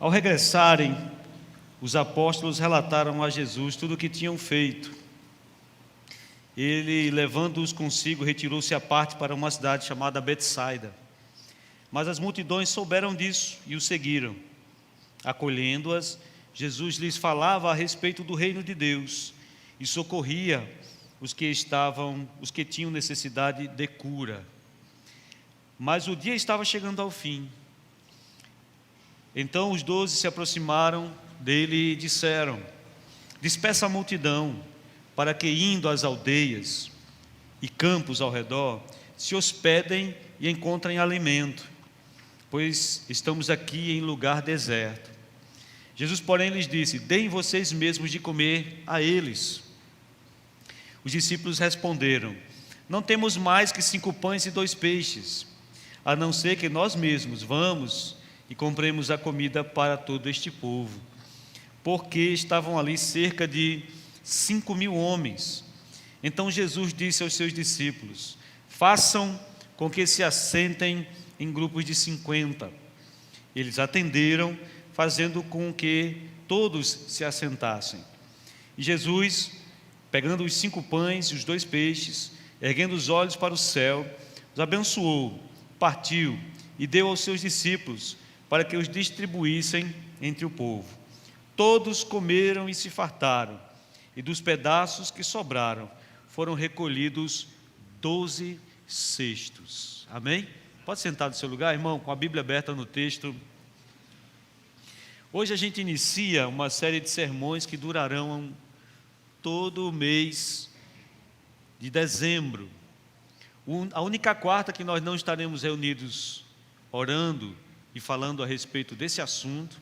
Ao regressarem, os apóstolos relataram a Jesus tudo o que tinham feito. Ele, levando-os consigo, retirou-se à parte para uma cidade chamada Betsaida. Mas as multidões souberam disso e o seguiram. Acolhendo-as, Jesus lhes falava a respeito do reino de Deus e socorria os que tinham necessidade de cura. Mas o dia estava chegando ao fim. Então os 12 se aproximaram dele e disseram: despeça a multidão, para que, indo às aldeias e campos ao redor, se hospedem e encontrem alimento, pois estamos aqui em lugar deserto. Jesus, porém, lhes disse: deem vocês mesmos de comer a eles. Os discípulos responderam: não temos mais que 5 pães e 2 peixes, a não ser que nós mesmos vamos e compremos a comida para todo este povo. Porque estavam ali cerca de 5.000 homens. Então Jesus disse aos seus discípulos: façam com que se assentem em grupos de 50. Eles atenderam, fazendo com que todos se assentassem. E Jesus, pegando os 5 pães e os 2 peixes, erguendo os olhos para o céu, os abençoou, partiu e deu aos seus discípulos para que os distribuíssem entre o povo. Todos comeram e se fartaram, e dos pedaços que sobraram foram recolhidos 12 cestos. Amém? Pode sentar no seu lugar, irmão, com a Bíblia aberta no texto. Hoje a gente inicia uma série de sermões que durarão todo o mês de dezembro. A única quarta que nós não estaremos reunidos orando e falando a respeito desse assunto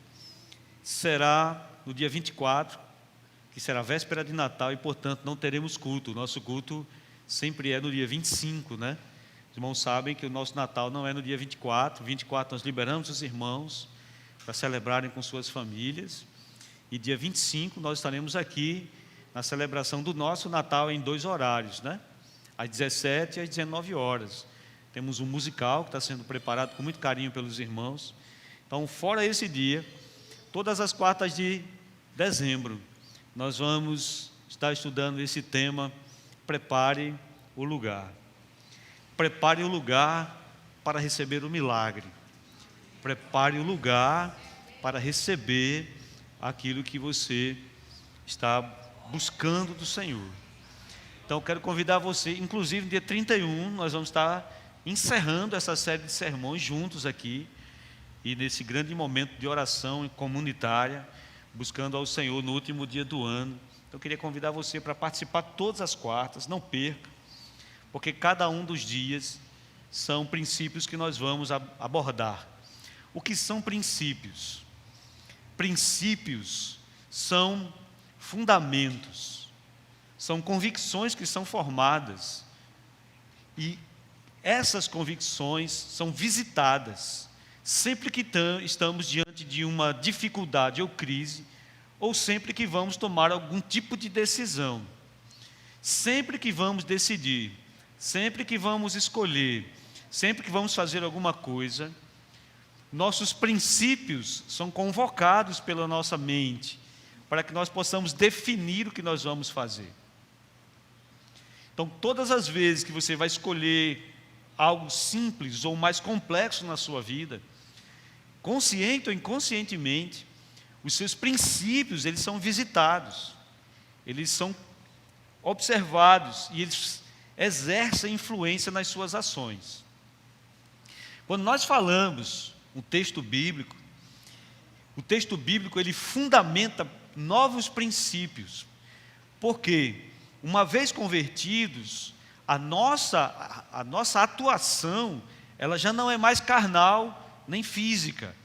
será no dia 24, que será véspera de Natal, e portanto não teremos culto. O nosso culto sempre é no dia 25, né? Os irmãos sabem que o nosso Natal não é no dia 24. 24 nós liberamos os irmãos para celebrarem com suas famílias, e dia 25 nós estaremos aqui na celebração do nosso Natal em 2 horários, né? Às 17 e às 19 horas. Temos um musical que está sendo preparado com muito carinho pelos irmãos. Então, fora esse dia, todas as quartas de dezembro, nós vamos estar estudando esse tema: prepare o lugar. Prepare o lugar para receber o milagre. Prepare o lugar para receber aquilo que você está buscando do Senhor. Então, eu quero convidar você, inclusive no dia 31, nós vamos estar encerrando essa série de sermões juntos aqui, e nesse grande momento de oração comunitária, buscando ao Senhor no último dia do ano. Então, eu queria convidar você para participar todas as quartas, não perca, porque cada um dos dias são princípios que nós vamos abordar. O que são princípios? Princípios são fundamentos, são convicções que são formadas, e essas convicções são visitadas sempre que estamos diante de uma dificuldade ou crise, ou sempre que vamos tomar algum tipo de decisão. Sempre que vamos decidir, sempre que vamos escolher, sempre que vamos fazer alguma coisa, nossos princípios são convocados pela nossa mente, para que nós possamos definir o que nós vamos fazer. Então, todas as vezes que você vai escolher algo simples ou mais complexo na sua vida, consciente ou inconscientemente, os seus princípios, eles são visitados, eles são observados, e eles exercem influência nas suas ações. Quando nós falamos o texto bíblico ele fundamenta novos princípios, porque uma vez convertidos, a nossa atuação, ela já não é mais carnal nem física,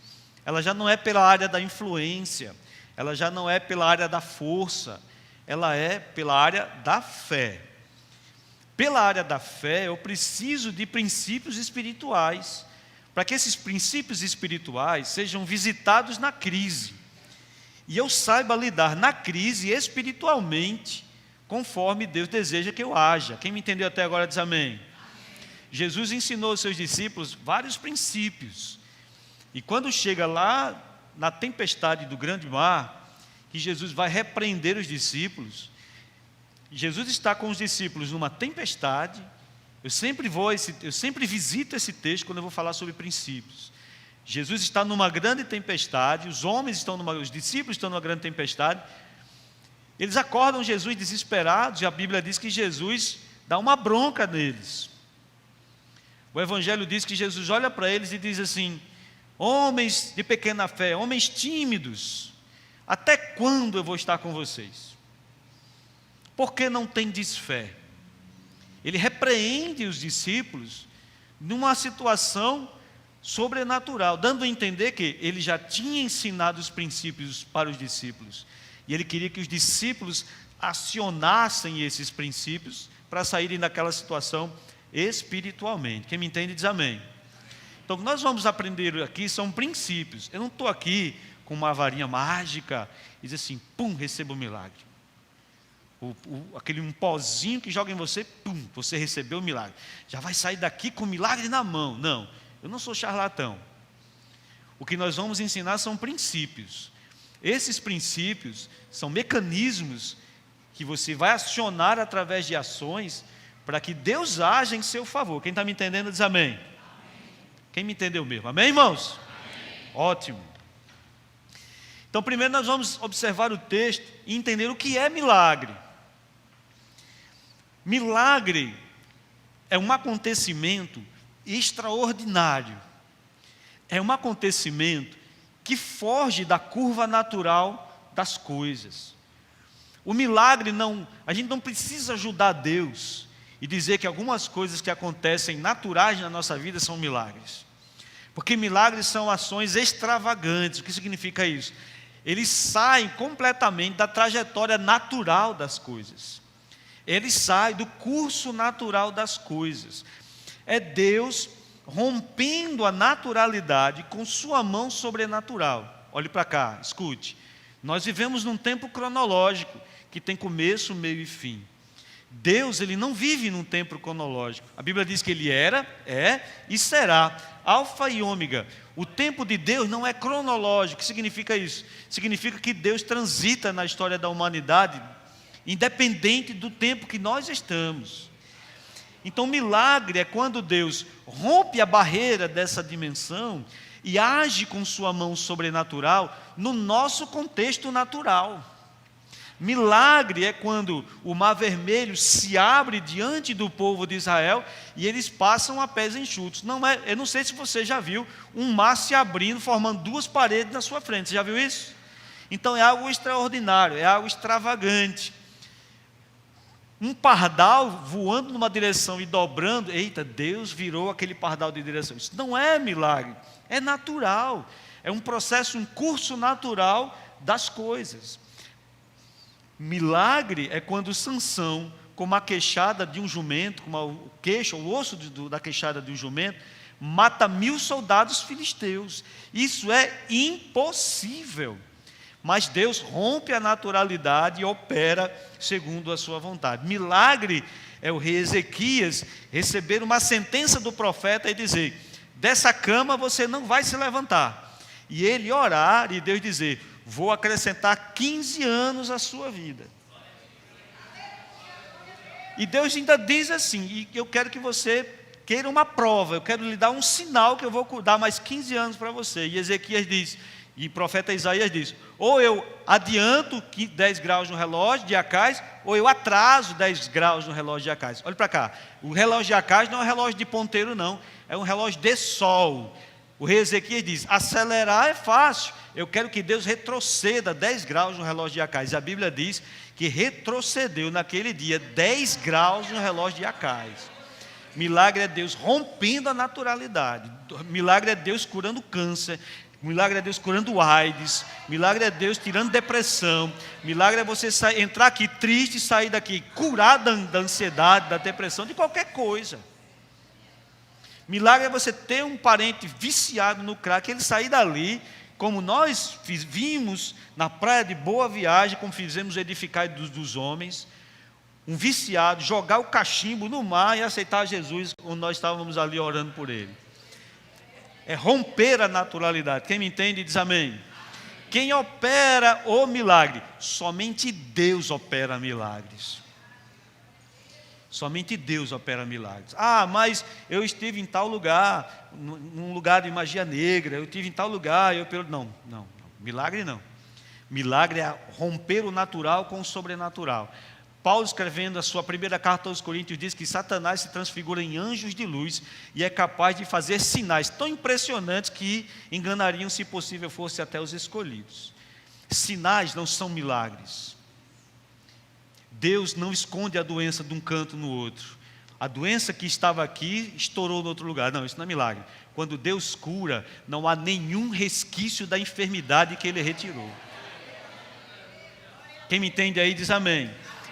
ela já não é pela área da influência, ela já não é pela área da força, ela é pela área da fé. Pela área da fé, eu preciso de princípios espirituais, para que esses princípios espirituais sejam visitados na crise, e eu saiba lidar na crise espiritualmente, conforme Deus deseja que eu haja. Quem me entendeu até agora diz amém. Jesus ensinou aos seus discípulos vários princípios, e quando chega lá na tempestade do grande mar, que Jesus vai repreender os discípulos. Jesus está com os discípulos numa tempestade. Eu sempre visito esse texto quando eu vou falar sobre princípios. Jesus está numa grande tempestade, os discípulos estão numa grande tempestade. Eles acordam Jesus desesperados, e a Bíblia diz que Jesus dá uma bronca neles. O Evangelho diz que Jesus olha para eles e diz assim: homens de pequena fé, homens tímidos, até quando eu vou estar com vocês? Por que não tendes fé? Ele repreende os discípulos numa situação sobrenatural, dando a entender que ele já tinha ensinado os princípios para os discípulos, e ele queria que os discípulos acionassem esses princípios para saírem daquela situação espiritualmente. Quem me entende diz amém. Então, o que nós vamos aprender aqui são princípios. Eu não estou aqui com uma varinha mágica e diz assim, pum, receba o milagre. Aquele um pozinho que joga em você, pum, você recebeu o milagre. Já vai sair daqui com o milagre na mão. Não, eu não sou charlatão. O que nós vamos ensinar são princípios. Esses princípios são mecanismos que você vai acionar através de ações para que Deus haja em seu favor. Quem está me entendendo diz amém. Quem me entendeu mesmo? Amém, irmãos? Amém. Ótimo. Então, primeiro nós vamos observar o texto e entender o que é milagre. Milagre é um acontecimento extraordinário. É um acontecimento que foge da curva natural das coisas. O milagre a gente não precisa ajudar Deus e dizer que algumas coisas que acontecem naturais na nossa vida são milagres. Porque milagres são ações extravagantes. O que significa isso? Eles saem completamente da trajetória natural das coisas. Eles saem do curso natural das coisas. É Deus rompendo a naturalidade com sua mão sobrenatural. Olhe para cá, escute. Nós vivemos num tempo cronológico que tem começo, meio e fim. Deus, ele não vive num tempo cronológico. A Bíblia diz que ele era, é e será, alfa e ômega. O tempo de Deus não é cronológico. O que significa isso? Significa que Deus transita na história da humanidade, independente do tempo que nós estamos. Então, milagre é quando Deus rompe a barreira dessa dimensão e age com sua mão sobrenatural no nosso contexto natural. Milagre é quando o Mar Vermelho se abre diante do povo de Israel e eles passam a pés enxutos. Eu não sei se você já viu um mar se abrindo, formando duas paredes na sua frente. Você já viu isso? Então é algo extraordinário, é algo extravagante. Um pardal voando numa direção e dobrando, eita, Deus virou aquele pardal de direção. Isso não é milagre, é natural. É um processo, um curso natural das coisas. Milagre é quando Sansão, com uma queixada de um jumento, com o osso da queixada de um jumento, mata 1000 soldados filisteus. Isso é impossível. Mas Deus rompe a naturalidade e opera segundo a sua vontade. Milagre é o rei Ezequias receber uma sentença do profeta e dizer: dessa cama você não vai se levantar. E ele orar e Deus dizer: vou acrescentar 15 anos à sua vida. E Deus ainda diz assim: e eu quero que você queira uma prova, eu quero lhe dar um sinal que eu vou dar mais 15 anos para você. E Ezequias diz, e o profeta Isaías diz: ou eu adianto 10 graus no relógio de Acais, ou eu atraso 10 graus no relógio de Acais. Olha para cá, o relógio de Acais não é um relógio de ponteiro não, é um relógio de sol. O rei Ezequias diz: acelerar é fácil, eu quero que Deus retroceda 10 graus no relógio de Acais. A Bíblia diz que retrocedeu naquele dia 10 graus no relógio de Acais. Milagre é Deus rompendo a naturalidade. Milagre é Deus curando câncer. Milagre é Deus curando AIDS. Milagre é Deus tirando depressão. Milagre é você entrar aqui triste e sair daqui curado da ansiedade, da depressão, de qualquer coisa. Milagre é você ter um parente viciado no crack, ele sair dali, como nós vimos na praia de Boa Viagem, como fizemos edificar dos homens, um viciado, jogar o cachimbo no mar e aceitar Jesus, quando nós estávamos ali orando por ele. É romper a naturalidade. Quem me entende diz amém. quem opera o milagre? Somente Deus opera milagres. Somente Deus opera milagres. Ah, mas eu estive em tal lugar, num lugar de magia negra, eu estive em tal lugar, não, milagre não. Milagre é romper o natural com o sobrenatural. Paulo, escrevendo a sua primeira carta aos Coríntios, diz que Satanás se transfigura em anjos de luz e é capaz de fazer sinais tão impressionantes que enganariam, se possível fosse, até os escolhidos. Sinais não são milagres. Deus não esconde a doença de um canto no outro. A doença que estava aqui estourou no outro lugar. Não, isso não é milagre. Quando Deus cura, não há nenhum resquício da enfermidade que Ele retirou. Quem me entende aí diz amém.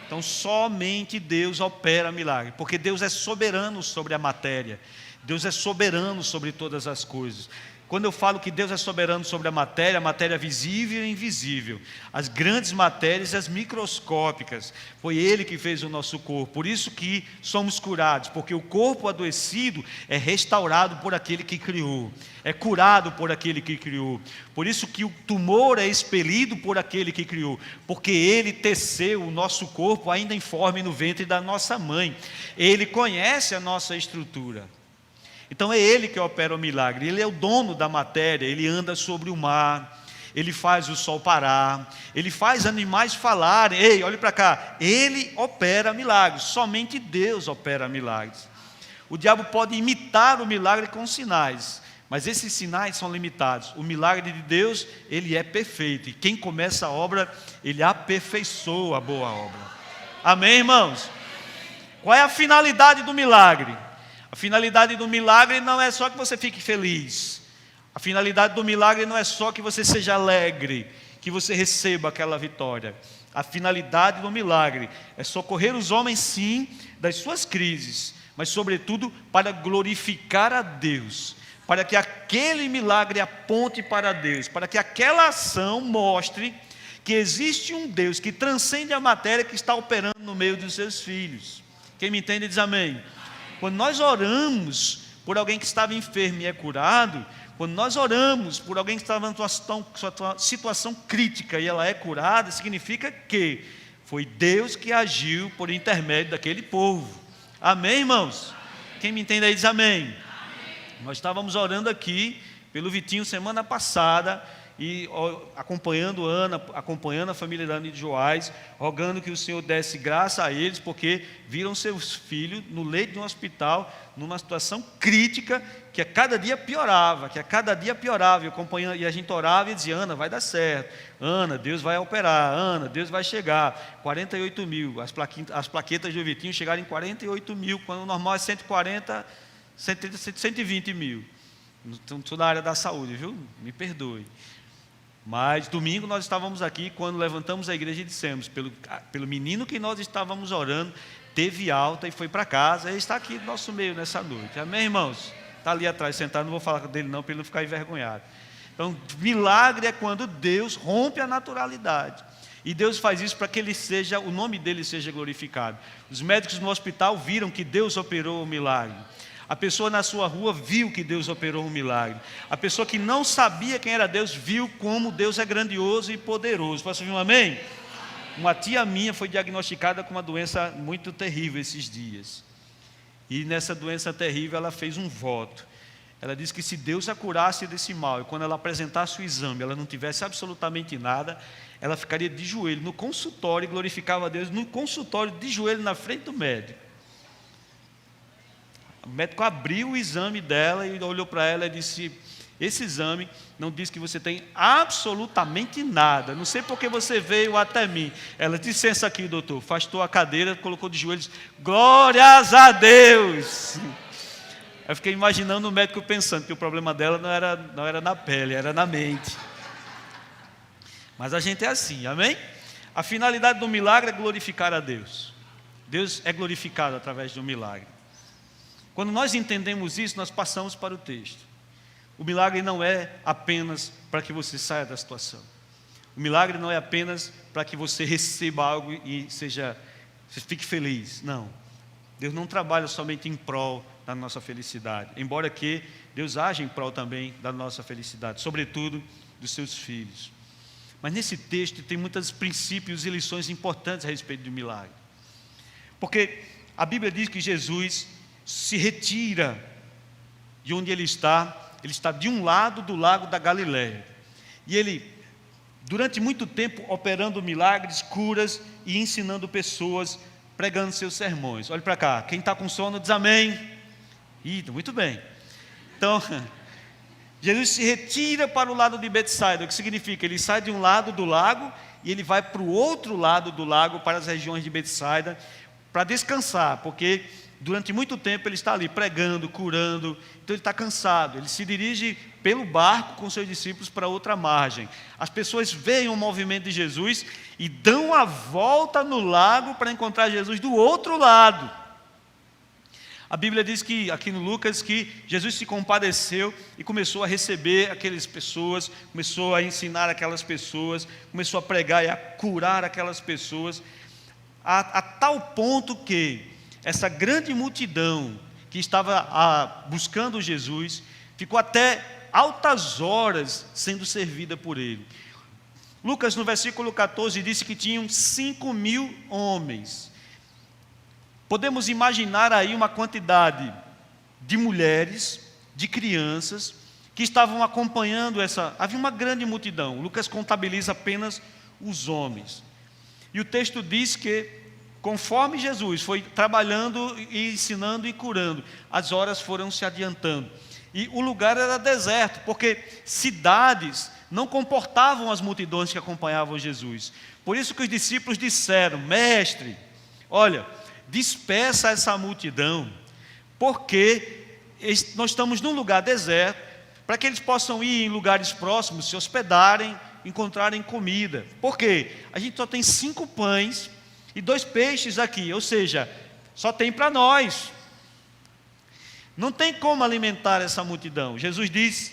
Então somente Deus opera milagre, porque Deus é soberano sobre a matéria. Deus é soberano sobre todas as coisas. Quando eu falo que Deus é soberano sobre a matéria visível e invisível, as grandes matérias e as microscópicas, foi Ele que fez o nosso corpo. Por isso que somos curados, porque o corpo adoecido é restaurado por aquele que criou, é curado por aquele que criou. Por isso que o tumor é expelido por aquele que criou, porque Ele teceu o nosso corpo ainda informe no ventre da nossa mãe. Ele conhece a nossa estrutura. Então é Ele que opera o milagre. Ele é o dono da matéria. Ele anda sobre o mar, Ele faz o sol parar, Ele faz animais falarem. Ei, olhe para cá. Ele opera milagres. Somente Deus opera milagres. O diabo pode imitar o milagre com sinais, mas esses sinais são limitados. O milagre de Deus, Ele é perfeito, e quem começa a obra, Ele aperfeiçoa a boa obra. Amém, irmãos? Qual é a finalidade do milagre? A finalidade do milagre não é só que você fique feliz. A finalidade do milagre não é só que você seja alegre, que você receba aquela vitória. A finalidade do milagre é socorrer os homens, sim, das suas crises, mas sobretudo para glorificar a Deus, para que aquele milagre aponte para Deus, para que aquela ação mostre que existe um Deus que transcende a matéria, que está operando no meio dos seus filhos. Quem me entende diz amém. Quando nós oramos por alguém que estava enfermo e é curado, quando nós oramos por alguém que estava numa situação crítica e ela é curada, significa que foi Deus que agiu por intermédio daquele povo. Amém, irmãos? Quem me entende aí diz amém. Nós estávamos orando aqui pelo Vitinho semana passada, e acompanhando Ana, acompanhando a família da Ana de Joás, rogando que o Senhor desse graça a eles, porque viram seus filhos no leito de um hospital, numa situação crítica, que a cada dia piorava, e a gente orava e dizia: Ana, vai dar certo, Ana, Deus vai operar, Ana, Deus vai chegar. 48 mil, as plaquetas do Vitinho chegaram em 48 mil, quando o normal é 140, 120 mil. Não sou da área da saúde, viu? Me perdoe. Mas domingo nós estávamos aqui, quando levantamos a igreja e dissemos, pelo menino que nós estávamos orando, teve alta e foi para casa, ele está aqui no nosso meio nessa noite. Amém, irmãos? Está ali atrás sentado, não vou falar dele não, para ele não ficar envergonhado. Então, milagre é quando Deus rompe a naturalidade. E Deus faz isso para que o nome dele seja glorificado. Os médicos no hospital viram que Deus operou o milagre. A pessoa na sua rua viu que Deus operou um milagre. A pessoa que não sabia quem era Deus viu como Deus é grandioso e poderoso. Posso ouvir um amém? Uma tia minha foi diagnosticada com uma doença muito terrível esses dias. E nessa doença terrível ela fez um voto. Ela disse que se Deus a curasse desse mal, e quando ela apresentasse o exame, ela não tivesse absolutamente nada, ela ficaria de joelho no consultório e glorificava a Deus no consultório, de joelho na frente do médico. O médico abriu o exame dela e olhou para ela e disse: esse exame não diz que você tem absolutamente nada, não sei porque você veio até mim. Ela disse: licença aqui, doutor. Afastou a cadeira, colocou de joelhos: glórias a Deus. Eu fiquei imaginando o médico pensando que o problema dela não era na pele, era na mente. Mas a gente é assim, amém? A finalidade do milagre é glorificar a Deus. Deus é glorificado através do milagre. Quando nós entendemos isso, nós passamos para o texto. O milagre não é apenas para que você saia da situação. O milagre não é apenas para que você receba algo e você fique feliz. Não. Deus não trabalha somente em prol da nossa felicidade, embora que Deus age em prol também da nossa felicidade, sobretudo dos seus filhos. Mas nesse texto tem muitos princípios e lições importantes a respeito do milagre. Porque a Bíblia diz que Jesus se retira de onde ele está de um lado do lago da Galileia. E ele, durante muito tempo, operando milagres, curas e ensinando pessoas, pregando seus sermões. Olha para cá, quem está com sono diz amém. Muito bem. Então, Jesus se retira para o lado de Betsaida, o que significa? Ele sai de um lado do lago e ele vai para o outro lado do lago, para as regiões de Betsaida, para descansar, porque durante muito tempo ele está ali pregando, curando, então ele está cansado. Ele se dirige pelo barco com seus discípulos para outra margem. As pessoas veem o movimento de Jesus e dão a volta no lago para encontrar Jesus do outro lado. A Bíblia diz que, aqui no Lucas, que Jesus se compadeceu e começou a receber aquelas pessoas, começou a ensinar aquelas pessoas, começou a pregar e a curar aquelas pessoas, a tal ponto que essa grande multidão que estava buscando Jesus, ficou até altas horas sendo servida por ele. Lucas, no versículo 14, disse que tinham 5.000 homens. Podemos imaginar aí uma quantidade de mulheres, de crianças, que estavam acompanhando havia uma grande multidão. Lucas contabiliza apenas os homens. E o texto diz que, conforme Jesus foi trabalhando e ensinando e curando, as horas foram se adiantando. E o lugar era deserto, porque cidades não comportavam as multidões que acompanhavam Jesus. Por isso que os discípulos disseram: Mestre, olha, dispersa essa multidão, porque nós estamos num lugar deserto, para que eles possam ir em lugares próximos, se hospedarem, encontrarem comida. Por quê? A gente só tem 5 pães e 2 peixes aqui, ou seja, só tem para nós. Não tem como alimentar essa multidão.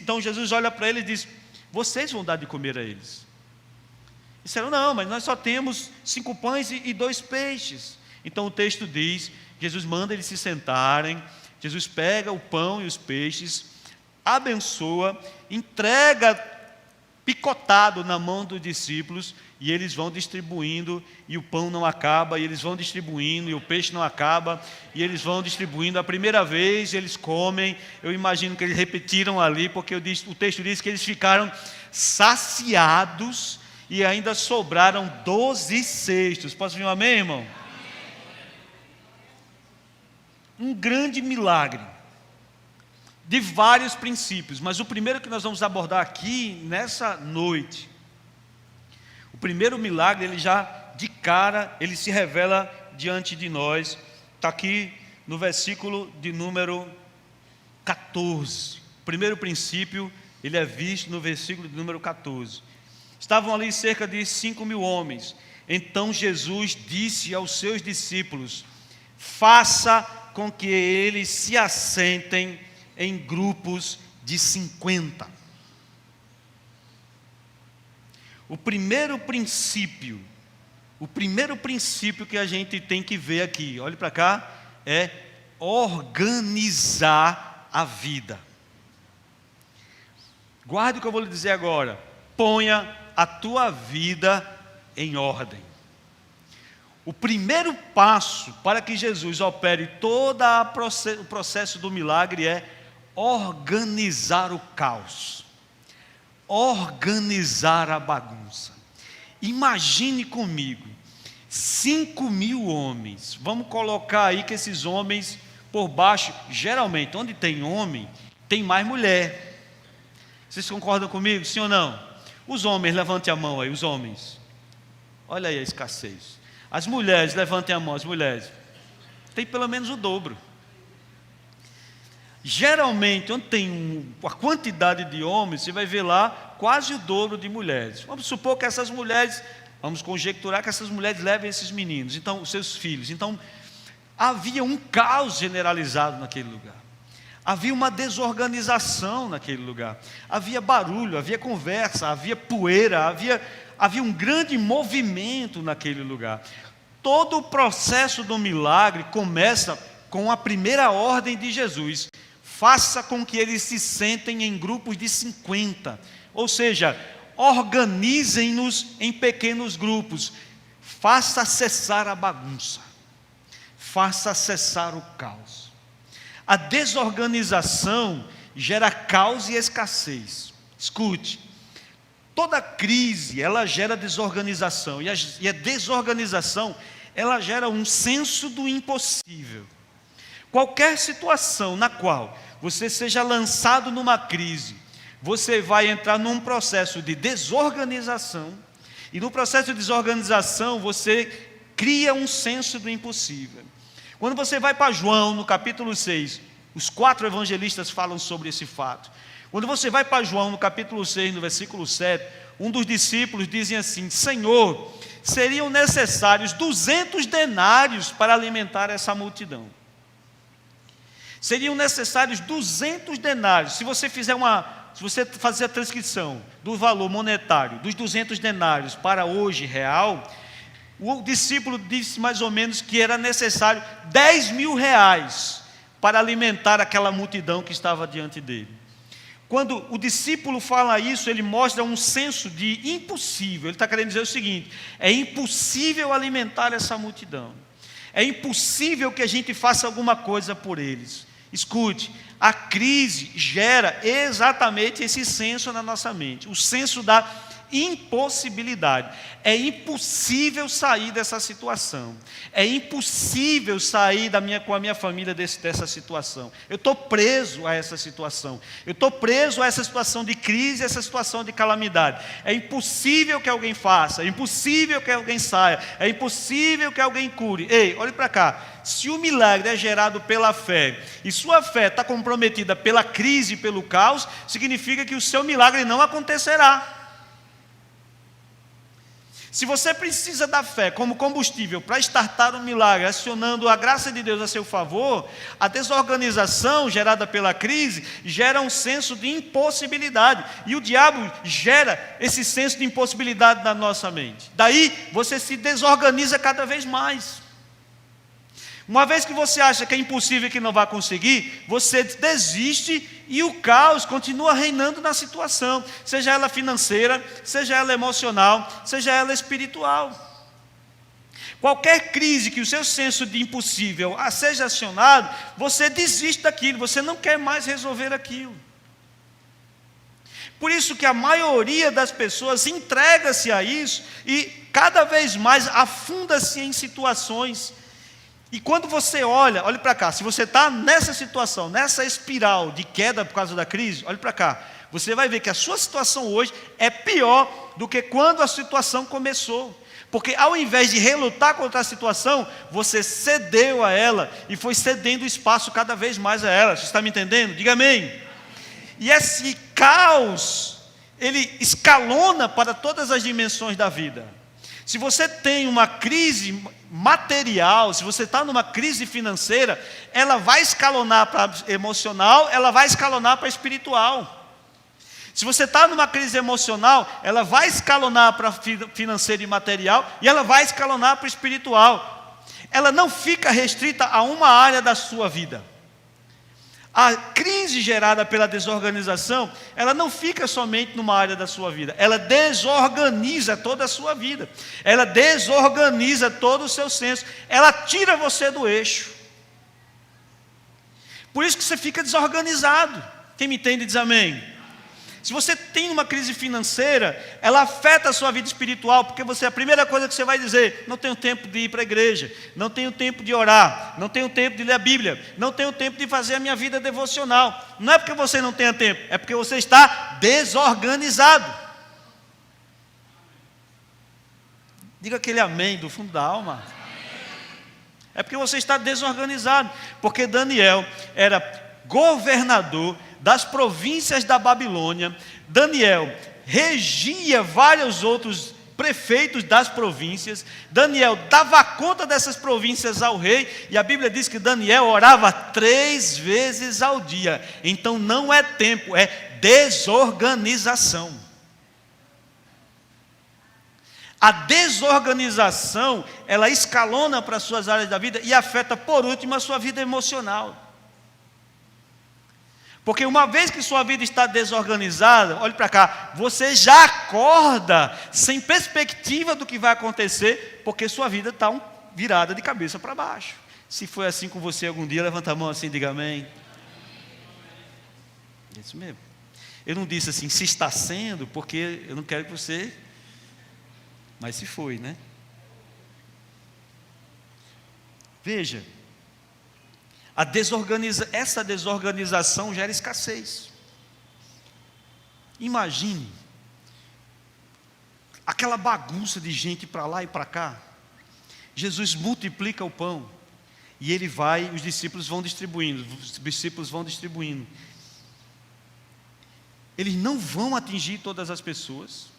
Então Jesus olha para eles e diz: vocês vão dar de comer a eles. Disseram: não, mas nós só temos 5 pães e 2 peixes. Então o texto diz, Jesus manda eles se sentarem, Jesus pega o pão e os peixes, abençoa, entrega picotado na mão dos discípulos, e eles vão distribuindo, e o pão não acaba, e eles vão distribuindo, e o peixe não acaba, e eles vão distribuindo. A primeira vez eles comem, eu imagino que eles repetiram ali, porque o texto diz que eles ficaram saciados, e ainda sobraram 12 cestos. Posso ouvir um amém, irmão? Um grande milagre, de vários princípios, mas o primeiro que nós vamos abordar aqui, nessa noite, o primeiro milagre, ele já de cara, ele se revela diante de nós, está aqui no versículo de número 14, o primeiro princípio, ele é visto no versículo de número 14, estavam ali cerca de 5.000 homens, então Jesus disse aos seus discípulos: faça com que eles se assentem em grupos de 50. O primeiro princípio que a gente tem que ver aqui, olhe para cá, é organizar a vida. Guarde o que eu vou lhe dizer agora. Ponha a tua vida em ordem. O primeiro passo para que Jesus opere todo o processo do milagre é organizar o caos, organizar a bagunça. Imagine comigo, 5.000 homens, vamos colocar aí que esses homens por baixo, geralmente onde tem homem, tem mais mulher. Vocês concordam comigo, sim ou não? Os homens, levante a mão aí, os homens. Olha aí a escassez. As mulheres, levantem a mão, as mulheres. Tem pelo menos o dobro. Geralmente, onde tem a quantidade de homens, você vai ver lá quase o dobro de mulheres. Vamos supor que essas mulheres, vamos conjecturar que essas mulheres levem esses meninos, então, os seus filhos. Então, havia um caos generalizado naquele lugar. Havia uma desorganização naquele lugar. Havia barulho, havia conversa, havia poeira, havia um grande movimento naquele lugar. Todo o processo do milagre começa com a primeira ordem de Jesus: faça com que eles se sentem em grupos de 50. Ou seja, organizem-nos em pequenos grupos, faça cessar a bagunça, faça cessar o caos. A desorganização gera caos e escassez. Escute, toda crise, ela gera desorganização, e a desorganização, ela gera um senso do impossível. Qualquer situação na qual você seja lançado numa crise, você vai entrar num processo de desorganização, e no processo de desorganização você cria um senso do impossível. Quando você vai para João, no capítulo 6, os 4 evangelistas falam sobre esse fato. Quando você vai para João, no capítulo 6, no versículo 7, um dos discípulos dizem assim: Senhor, seriam necessários 200 denários para alimentar essa multidão. Seriam necessários 200 denários. Se você fazer a transcrição do valor monetário dos 200 denários para hoje real, o discípulo disse mais ou menos que era necessário 10 mil reais para alimentar aquela multidão que estava diante dele. Quando o discípulo fala isso, ele mostra um senso de impossível. Ele está querendo dizer o seguinte: é impossível alimentar essa multidão, é impossível que a gente faça alguma coisa por eles. Escute, a crise gera exatamente esse senso na nossa mente, o senso da impossibilidade. É impossível sair dessa situação, é impossível sair com a minha família dessa situação. Eu estou preso a essa situação, eu estou preso a essa situação de crise, essa situação de calamidade. É impossível que alguém faça, é impossível que alguém saia, é impossível que alguém cure. Ei, olhe para cá. Se o milagre é gerado pela fé, e sua fé está comprometida pela crise e pelo caos, significa que o seu milagre não acontecerá. Se você precisa da fé como combustível para startar um milagre, acionando a graça de Deus a seu favor, a desorganização gerada pela crise gera um senso de impossibilidade, e o diabo gera esse senso de impossibilidade na nossa mente. Daí você se desorganiza cada vez mais. Uma vez que você acha que é impossível e que não vai conseguir, você desiste e o caos continua reinando na situação, seja ela financeira, seja ela emocional, seja ela espiritual. Qualquer crise que o seu senso de impossível seja acionado, você desiste daquilo, você não quer mais resolver aquilo. Por isso que a maioria das pessoas entrega-se a isso e cada vez mais afunda-se em situações. E quando você olhe para cá, se você está nessa situação, nessa espiral de queda por causa da crise, olhe para cá, você vai ver que a sua situação hoje é pior do que quando a situação começou. Porque ao invés de relutar contra a situação, você cedeu a ela e foi cedendo espaço cada vez mais a ela. Você está me entendendo? Diga amém. E esse caos, ele escalona para todas as dimensões da vida. Se você tem uma crise material, se você está numa crise financeira, ela vai escalonar para emocional, ela vai escalonar para espiritual. Se você está numa crise emocional, ela vai escalonar para financeiro e material, e ela vai escalonar para espiritual. Ela não fica restrita a uma área da sua vida. A crise gerada pela desorganização, ela não fica somente numa área da sua vida, ela desorganiza toda a sua vida, ela desorganiza todo o seu senso, ela tira você do eixo. Por isso que você fica desorganizado. Quem me entende diz amém. Se você tem uma crise financeira, ela afeta a sua vida espiritual, porque a primeira coisa que você vai dizer: não tenho tempo de ir para a igreja, não tenho tempo de orar, não tenho tempo de ler a Bíblia, não tenho tempo de fazer a minha vida devocional. Não é porque você não tenha tempo, é porque você está desorganizado. Diga aquele amém do fundo da alma. É porque você está desorganizado, porque Daniel era governador das províncias da Babilônia. Daniel regia vários outros prefeitos das províncias. Daniel dava conta dessas províncias ao rei, e a Bíblia diz que Daniel orava 3 vezes ao dia. Então não é tempo, é desorganização. A desorganização, ela escalona para as suas áreas da vida e afeta, por último, a sua vida emocional. Porque uma vez que sua vida está desorganizada, olhe para cá, você já acorda sem perspectiva do que vai acontecer, porque sua vida está virada de cabeça para baixo. Se foi assim com você algum dia, levanta a mão assim e diga amém. É isso mesmo. Eu não disse assim, se está sendo, porque eu não quero que você... Mas se foi, né? Veja, essa desorganização gera escassez. Imagine aquela bagunça de gente para lá e para cá. Jesus multiplica o pão e ele vai, os discípulos vão distribuindo. Eles não vão atingir todas as pessoas.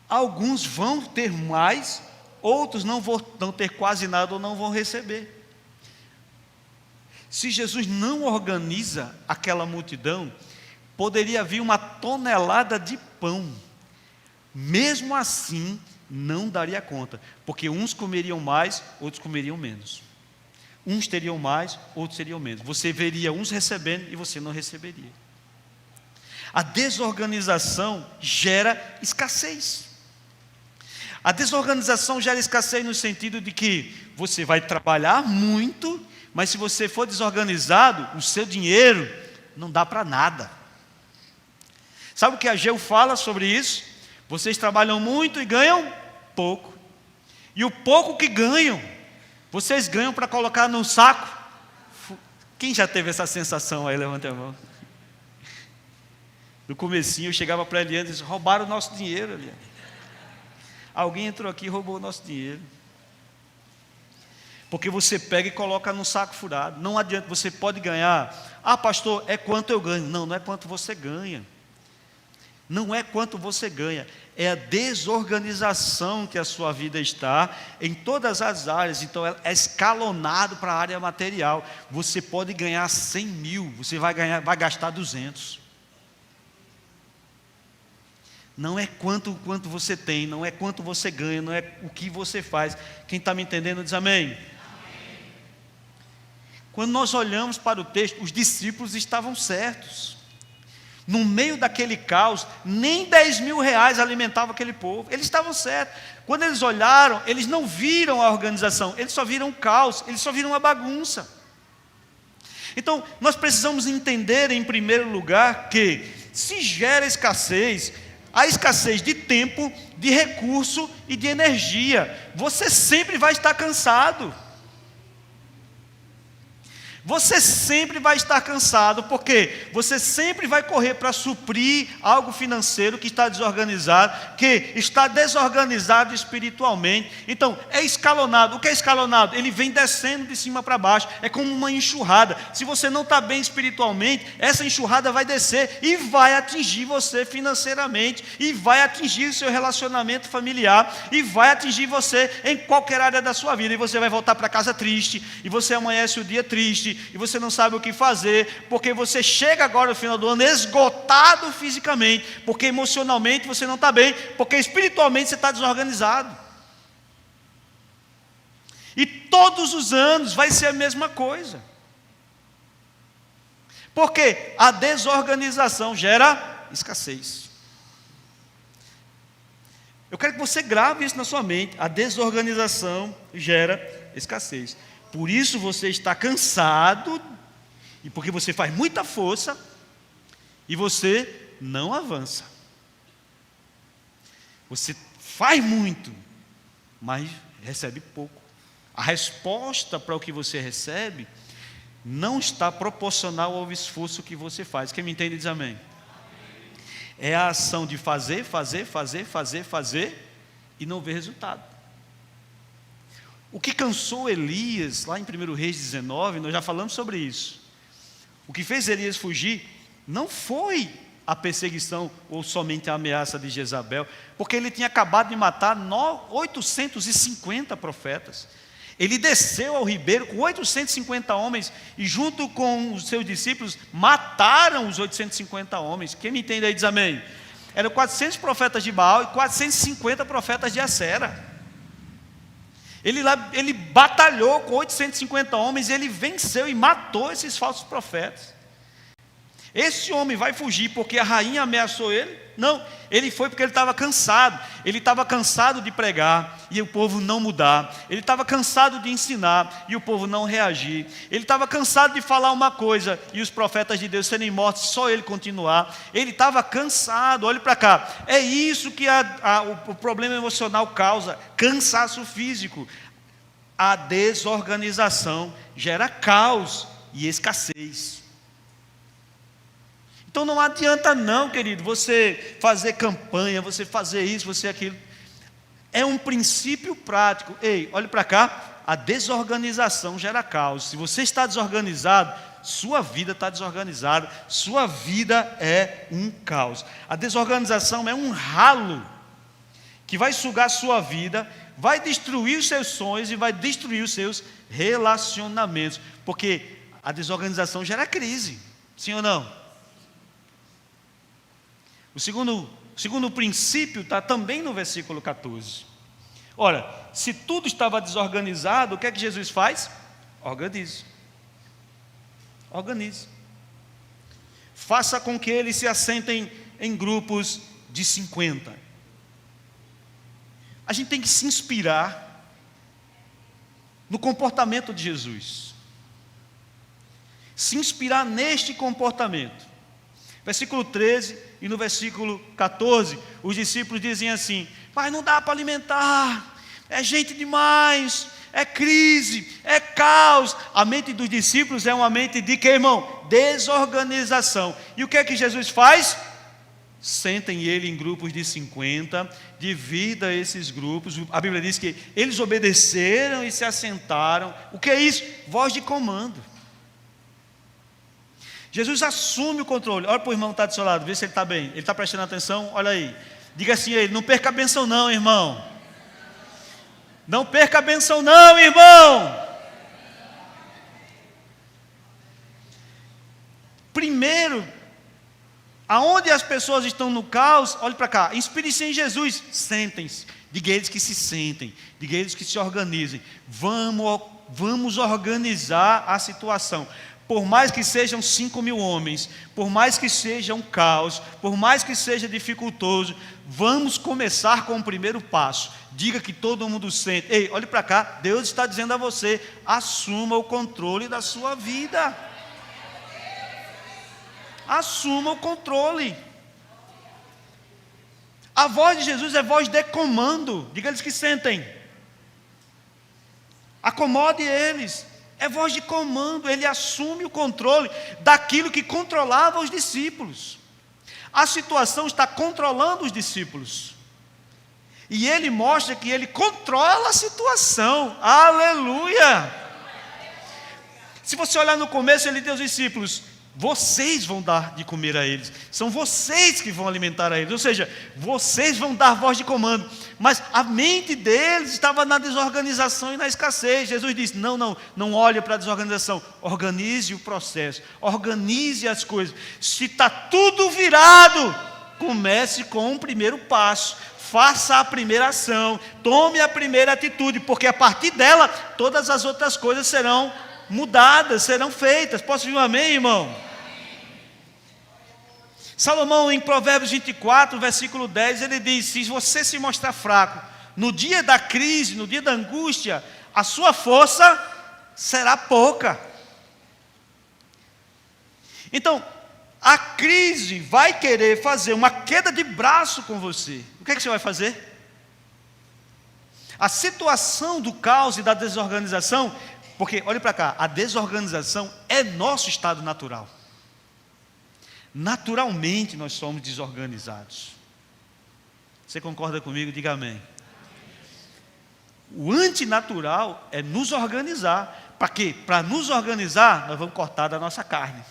Alguns vão ter mais, outros não vão ter quase nada ou não vão receber. Se Jesus não organiza aquela multidão, poderia vir 1 tonelada de pão. Mesmo assim, não daria conta, porque uns comeriam mais, outros comeriam menos. Uns teriam mais, outros teriam menos. Você veria uns recebendo e você não receberia. A desorganização gera escassez. A desorganização gera escassez no sentido de que você vai trabalhar muito, mas se você for desorganizado, o seu dinheiro não dá para nada. Sabe o que a Ageu fala sobre isso? Vocês trabalham muito e ganham pouco. E o pouco que ganham, vocês ganham para colocar no saco. Quem já teve essa sensação aí? Levanta a mão. No comecinho eu chegava para a Eliane e disse, roubaram o nosso dinheiro, Eliane. Alguém entrou aqui e roubou o nosso dinheiro. Porque você pega e coloca num saco furado. Não adianta, você pode ganhar. Ah, pastor, é quanto eu ganho. Não, não é quanto você ganha. Não é quanto você ganha. É a desorganização que a sua vida está em todas as áreas. Então é escalonado para a área material. Você pode ganhar 100 mil, você vai gastar 200. Não é quanto você tem, não é quanto você ganha, não é o que você faz. Quem está me entendendo diz amém. Amém. Quando nós olhamos para o texto, os discípulos estavam certos. No meio daquele caos, nem 10 mil reais alimentava aquele povo. Eles estavam certos. Quando eles olharam, eles não viram a organização, eles só viram o caos, eles só viram uma bagunça. Então, nós precisamos entender, em primeiro lugar, que se gera escassez, a escassez de tempo, de recurso e de energia. Você sempre vai estar cansado. Você sempre vai estar cansado, porque você sempre vai correr para suprir algo financeiro que está desorganizado, que está desorganizado espiritualmente. Então, é escalonado. O que é escalonado? Ele vem descendo de cima para baixo, é como uma enxurrada. Se você não está bem espiritualmente, essa enxurrada vai descer e vai atingir você financeiramente, e vai atingir o seu relacionamento familiar, e vai atingir você em qualquer área da sua vida, e você vai voltar para casa triste, e você amanhece o dia triste, e você não sabe o que fazer, porque você chega agora no final do ano esgotado fisicamente, porque emocionalmente você não está bem, porque espiritualmente você está desorganizado. E todos os anos vai ser a mesma coisa, porque a desorganização gera escassez. Eu quero que você grave isso na sua mente. A desorganização gera escassez. Por isso você está cansado, e porque você faz muita força, e você não avança. Você faz muito, mas recebe pouco. A resposta para o que você recebe não está proporcional ao esforço que você faz. Quem me entende diz amém. É a ação de fazer, e não ver resultado. O que cansou Elias, lá em 1 Reis 19, nós já falamos sobre isso. O que fez Elias fugir não foi a perseguição ou somente a ameaça de Jezabel, porque ele tinha acabado de matar 850 profetas. Ele desceu ao ribeiro com 850 homens e junto com os seus discípulos mataram os 850 homens. Quem me entende aí diz amém. Eram 400 profetas de Baal e 450 profetas de Acera. Ele batalhou com 850 homens, ele venceu e matou esses falsos profetas. Esse homem vai fugir porque a rainha ameaçou ele? Não, ele foi porque ele estava cansado. Ele estava cansado de pregar e o povo não mudar. Ele estava cansado de ensinar e o povo não reagir. Ele estava cansado de falar uma coisa e os profetas de Deus serem mortos, só ele continuar. Ele estava cansado. Olhe para cá. É isso que o problema emocional causa: cansaço físico. A desorganização gera caos e escassez. Então não adianta não, querido, você fazer campanha, você fazer isso, você aquilo. É um princípio prático. Ei, olhe para cá, a desorganização gera caos. Se você está desorganizado, sua vida está desorganizada, sua vida é um caos. A desorganização é um ralo que vai sugar sua vida, vai destruir os seus sonhos e vai destruir os seus relacionamentos. Porque a desorganização gera crise, sim ou não? O segundo princípio está também no versículo 14. Ora, se tudo estava desorganizado, o que é que Jesus faz? Organize. Organize. Faça com que eles se assentem em grupos de 50. A gente tem que se inspirar no comportamento de Jesus. Se inspirar neste comportamento. Versículo 13 e no versículo 14, os discípulos dizem assim: mas não dá para alimentar, é gente demais, é crise, é caos. A mente dos discípulos é uma mente de quê, irmão? Desorganização. E o que é que Jesus faz? Sentem ele em grupos de 50, divida esses grupos. A Bíblia diz que eles obedeceram e se assentaram. O que é isso? Voz de comando. Jesus assume o controle. Olha para o irmão que está do seu lado, vê se ele está bem. Ele está prestando atenção? Olha aí. Diga assim a ele: não perca a bênção não, irmão. Não perca a bênção não, irmão. Primeiro, aonde as pessoas estão no caos, olhe para cá, inspire-se em Jesus, sentem-se. Diga a eles que se sentem, diga a eles que se organizem. Vamos organizar a situação. Por mais que sejam 5.000 homens, por mais que seja um caos, por mais que seja dificultoso, vamos começar com o primeiro passo. Diga que todo mundo sente. Ei, olhe para cá, Deus está dizendo a você: assuma o controle da sua vida. Assuma o controle. A voz de Jesus é voz de comando. Diga eles que sentem. Acomode eles. É voz de comando. Ele assume o controle daquilo que controlava os discípulos. A situação está controlando os discípulos. E ele mostra que ele controla a situação. Aleluia! Se você olhar no começo, ele diz aos discípulos: vocês vão dar de comer a eles, são vocês que vão alimentar a eles, ou seja, vocês vão dar voz de comando. Mas a mente deles estava na desorganização e na escassez. Jesus disse: não olhe para a desorganização, organize o processo, organize as coisas. Se está tudo virado, comece com o primeiro passo, faça a primeira ação, tome a primeira atitude, porque a partir dela, todas as outras coisas serão mudadas, serão feitas. Posso ouvir um amém, irmão? Salomão, em Provérbios 24, versículo 10, ele diz: se você se mostrar fraco no dia da crise, no dia da angústia, a sua força será pouca. Então, a crise vai querer fazer uma queda de braço com você. O que é que você vai fazer? A situação do caos e da desorganização, porque, olhe para cá, a desorganização é nosso estado natural. Naturalmente nós somos desorganizados. Você concorda comigo? Diga amém. O antinatural é nos organizar. Para quê? Para nos organizar, nós vamos cortar da nossa carne.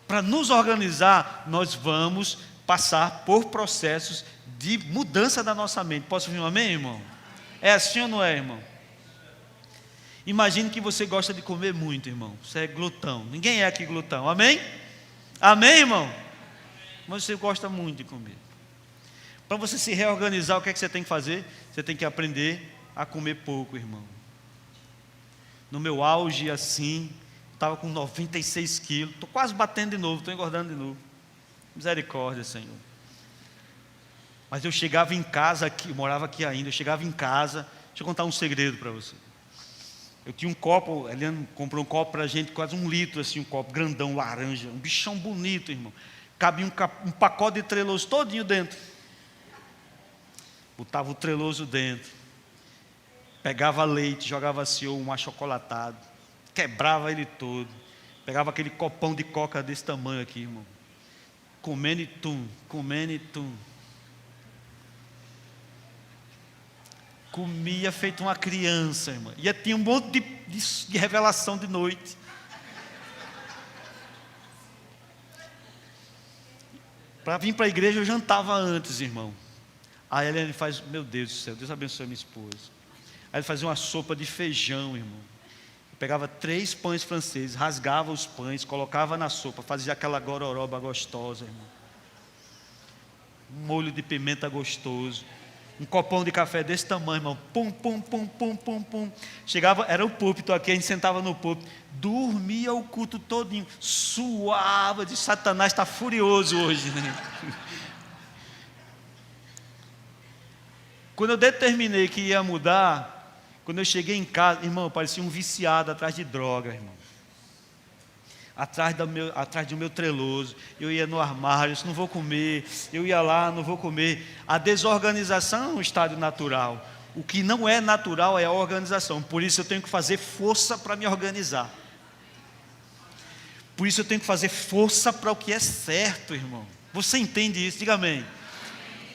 Para nos organizar, nós vamos passar por processos de mudança da nossa mente. Posso ouvir um amém, irmão? É assim ou não é, irmão? Imagine que você gosta de comer muito, irmão. Você é glutão. Ninguém é aqui glutão. Amém? Amém, irmão? Mas você gosta muito de comer. Para você se reorganizar, o que é que você tem que fazer? Você tem que aprender a comer pouco, irmão. No meu auge, assim, estava com 96 quilos, estou quase batendo de novo, estou engordando de novo. Misericórdia, Senhor. Mas eu chegava em casa aqui, eu morava aqui ainda, eu chegava em casa, deixa eu contar um segredo para você. Eu tinha um copo, a Eliane comprou um copo para a gente, quase 1 litro, assim, um copo grandão, laranja, um bichão bonito, irmão. Cabia um pacote de treloso todinho dentro. Botava o treloso dentro, pegava leite, jogava assim, ou um achocolatado, quebrava ele todo, pegava aquele copão de coca desse tamanho aqui, irmão. Comendo e tum, comendo e tum. Comia feito uma criança, irmã. E tinha um monte de revelação de noite. Para vir para a igreja eu jantava antes, irmão. Aí a Eliane faz, meu Deus do céu, Deus abençoe minha esposa. Aí ele fazia uma sopa de feijão, irmão. Eu pegava 3 pães franceses, rasgava os pães, colocava na sopa, fazia aquela gororoba gostosa, irmão. Um molho de pimenta gostoso. Um copão de café desse tamanho, irmão. Pum, pum, pum, pum, pum, pum. Chegava, era o púlpito aqui, a gente sentava no púlpito. Dormia o culto todinho. Suava de Satanás, está furioso hoje, né? Quando eu determinei que ia mudar, quando eu cheguei em casa, irmão, eu parecia um viciado atrás de droga, irmão. Atrás do meu treloso, eu ia no armário, eu disse, não vou comer, eu ia lá, não vou comer. A desorganização é um estado natural. O que não é natural é a organização. Por isso eu tenho que fazer força para me organizar. Por isso eu tenho que fazer força para o que é certo, irmão. Você entende isso? Diga amém.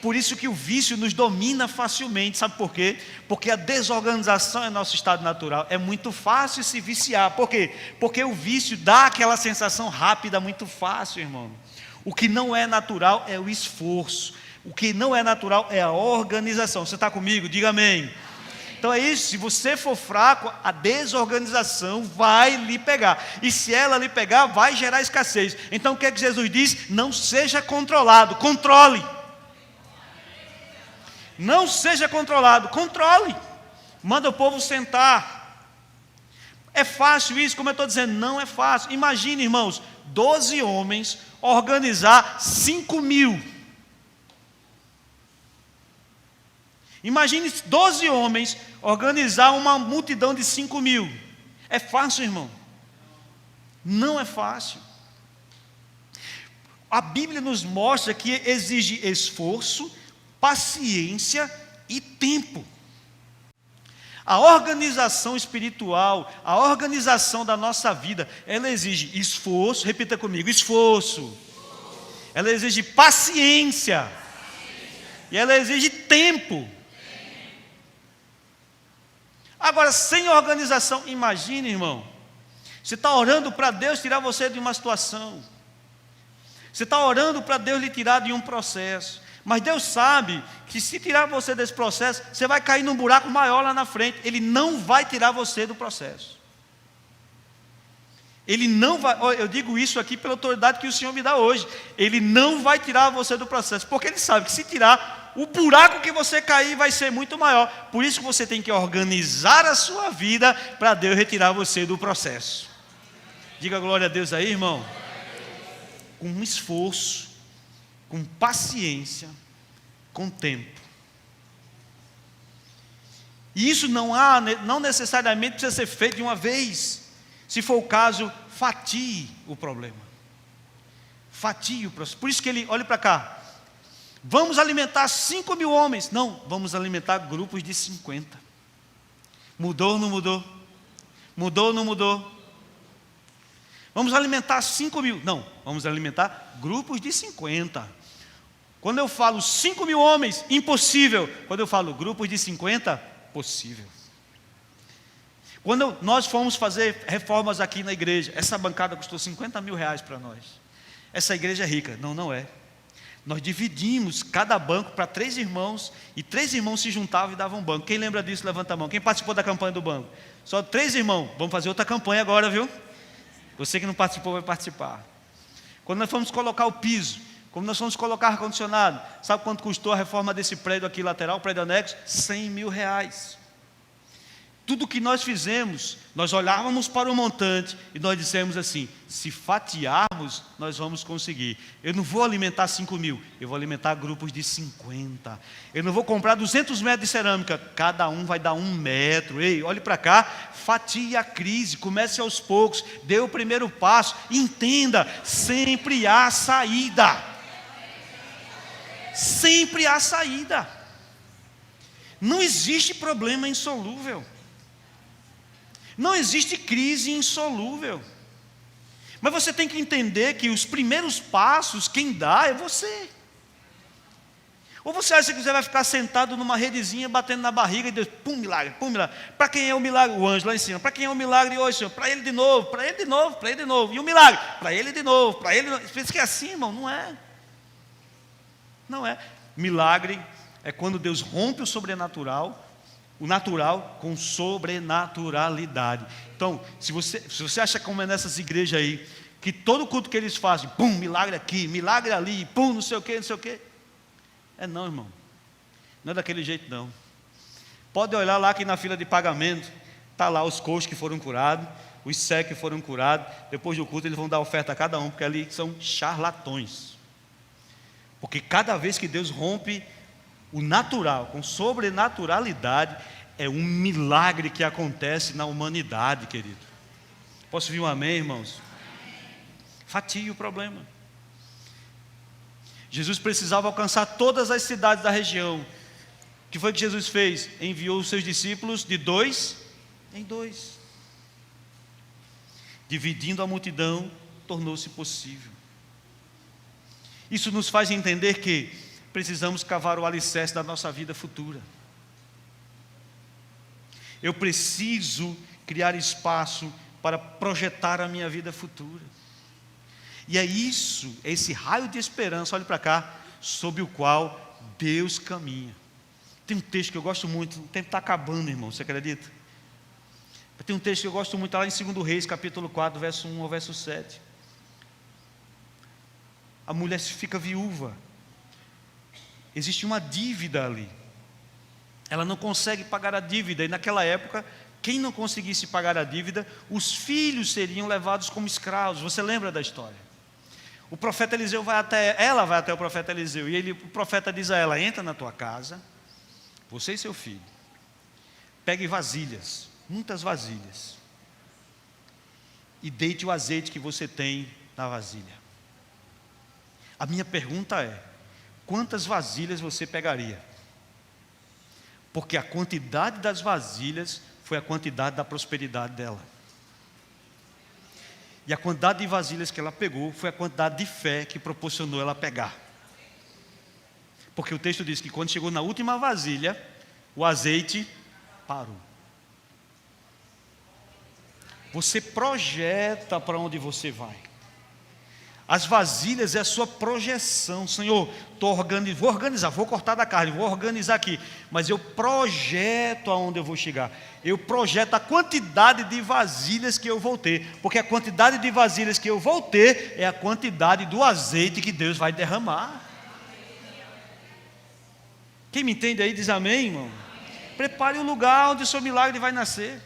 Por isso que o vício nos domina facilmente, sabe por quê? Porque a desorganização é nosso estado natural, é muito fácil se viciar. Por quê? Porque o vício dá aquela sensação rápida muito fácil, irmão. O que não é natural é o esforço, o que não é natural é a organização. Você está comigo? Diga amém. Então é isso, se você for fraco, a desorganização vai lhe pegar, e se ela lhe pegar, vai gerar escassez. Então o que é que Jesus diz? Não seja controlado, controle. Não seja controlado, controle. Manda o povo sentar. É fácil isso? Como eu estou dizendo, não é fácil. Imagine, irmãos, 12 homens organizar 5.000. Imagine 12 homens organizar uma multidão de 5.000. É fácil, irmão? Não é fácil. A Bíblia nos mostra que exige esforço, paciência e tempo. A organização espiritual, a organização da nossa vida, ela exige esforço, repita comigo, esforço. Ela exige paciência. E ela exige tempo. Agora, sem organização, imagine, irmão, você está orando para Deus tirar você de uma situação. Você está orando para Deus lhe tirar de um processo. Mas Deus sabe que se tirar você desse processo, você vai cair num buraco maior lá na frente. Ele não vai tirar você do processo. Ele não vai, eu digo isso aqui pela autoridade que o Senhor me dá hoje. Ele não vai tirar você do processo, porque Ele sabe que se tirar, o buraco que você cair vai ser muito maior. Por isso que você tem que organizar a sua vida para Deus retirar você do processo. Diga glória a Deus aí, irmão. Com um esforço, com paciência, com tempo. E isso não necessariamente precisa ser feito de uma vez. Se for o caso, fatie o problema. Fatie o processo. Por isso que ele, olhe para cá. Vamos alimentar 5.000 homens. Não, vamos alimentar grupos de 50. Mudou ou não mudou? Mudou ou não mudou? Vamos alimentar 5.000. Não, vamos alimentar grupos de 50. Quando eu falo 5.000 homens, impossível. Quando eu falo grupos de 50, possível. Quando nós fomos fazer reformas aqui na igreja, essa bancada custou 50 mil reais para nós. Essa igreja é rica. Não, não é. Nós dividimos cada banco para 3 irmãos, e 3 irmãos se juntavam e davam um banco. Quem lembra disso, levanta a mão. Quem participou da campanha do banco? Só 3 irmãos. Vamos fazer outra campanha agora, viu? Você que não participou vai participar. Quando nós fomos colocar o piso, como nós fomos colocar ar-condicionado, sabe quanto custou a reforma desse prédio aqui lateral, o prédio anexo? 100 mil reais. Tudo que nós fizemos, nós olhávamos para o montante e nós dissemos assim: se fatiarmos, nós vamos conseguir. Eu não vou alimentar 5.000, eu vou alimentar grupos de 50. Eu não vou comprar 200 metros de cerâmica, cada um vai dar 1 metro. Ei, olhe para cá, fatie a crise, comece aos poucos, dê o primeiro passo, entenda, sempre há saída. Sempre há saída. Não existe problema insolúvel. Não existe crise insolúvel. Mas você tem que entender que os primeiros passos, quem dá é você. Ou você acha que você vai ficar sentado numa redezinha, batendo na barriga e Deus, pum, milagre, pum, milagre. Para quem é o milagre? O anjo lá em cima. Para quem é o milagre hoje, Senhor? Para ele de novo, para ele de novo, para ele de novo. E o milagre? Para ele de novo, para ele de novo. Você pensa que é assim, irmão? Não é. Não é. Milagre é quando Deus rompe o sobrenatural, o natural com sobrenaturalidade. Então, se você acha como é nessas igrejas aí, que todo culto que eles fazem, pum, milagre aqui, milagre ali, pum, não sei o quê. Não, irmão. Não é daquele jeito, não. Pode olhar lá que na fila de pagamento, está lá os coxos que foram curados, os cegos que foram curados. Depois do culto eles vão dar oferta a cada um, porque ali são charlatões. Porque cada vez que Deus rompe o natural com sobrenaturalidade, é um milagre que acontece na humanidade, querido. Posso ouvir um amém, irmãos? Fatie o problema. Jesus precisava alcançar todas as cidades da região. O que foi que Jesus fez? Enviou os seus discípulos de 2 em 2. Dividindo a multidão, tornou-se possível. Isso nos faz entender que precisamos cavar o alicerce da nossa vida futura. Eu preciso criar espaço para projetar a minha vida futura. E é isso, é esse raio de esperança, olhe para cá, sob o qual Deus caminha. Tem um texto que eu gosto muito, o tempo está acabando, irmão, você acredita? Tem um texto que eu gosto muito, lá em 2 Reis, capítulo 4, verso 1 ao verso 7. A mulher fica viúva. Existe uma dívida ali. Ela não consegue pagar a dívida. E naquela época, quem não conseguisse pagar a dívida, os filhos seriam levados como escravos. Você lembra da história? O profeta Eliseu ela vai até o profeta Eliseu. E o profeta diz a ela: entra na tua casa, você e seu filho. Pegue vasilhas, muitas vasilhas. E deite o azeite que você tem na vasilha. A minha pergunta é: quantas vasilhas você pegaria? Porque a quantidade das vasilhas foi a quantidade da prosperidade dela. E a quantidade de vasilhas que ela pegou foi a quantidade de fé que proporcionou ela pegar. Porque o texto diz que quando chegou na última vasilha, o azeite parou. Você projeta para onde você vai. As vasilhas é a sua projeção. Senhor, vou organizar, vou cortar da carne, vou organizar aqui, mas eu projeto aonde eu vou chegar. Eu projeto a quantidade de vasilhas que eu vou ter, porque a quantidade de vasilhas que eu vou ter é a quantidade do azeite que Deus vai derramar. Quem me entende aí diz amém, irmão? Prepare o lugar onde o seu milagre vai nascer.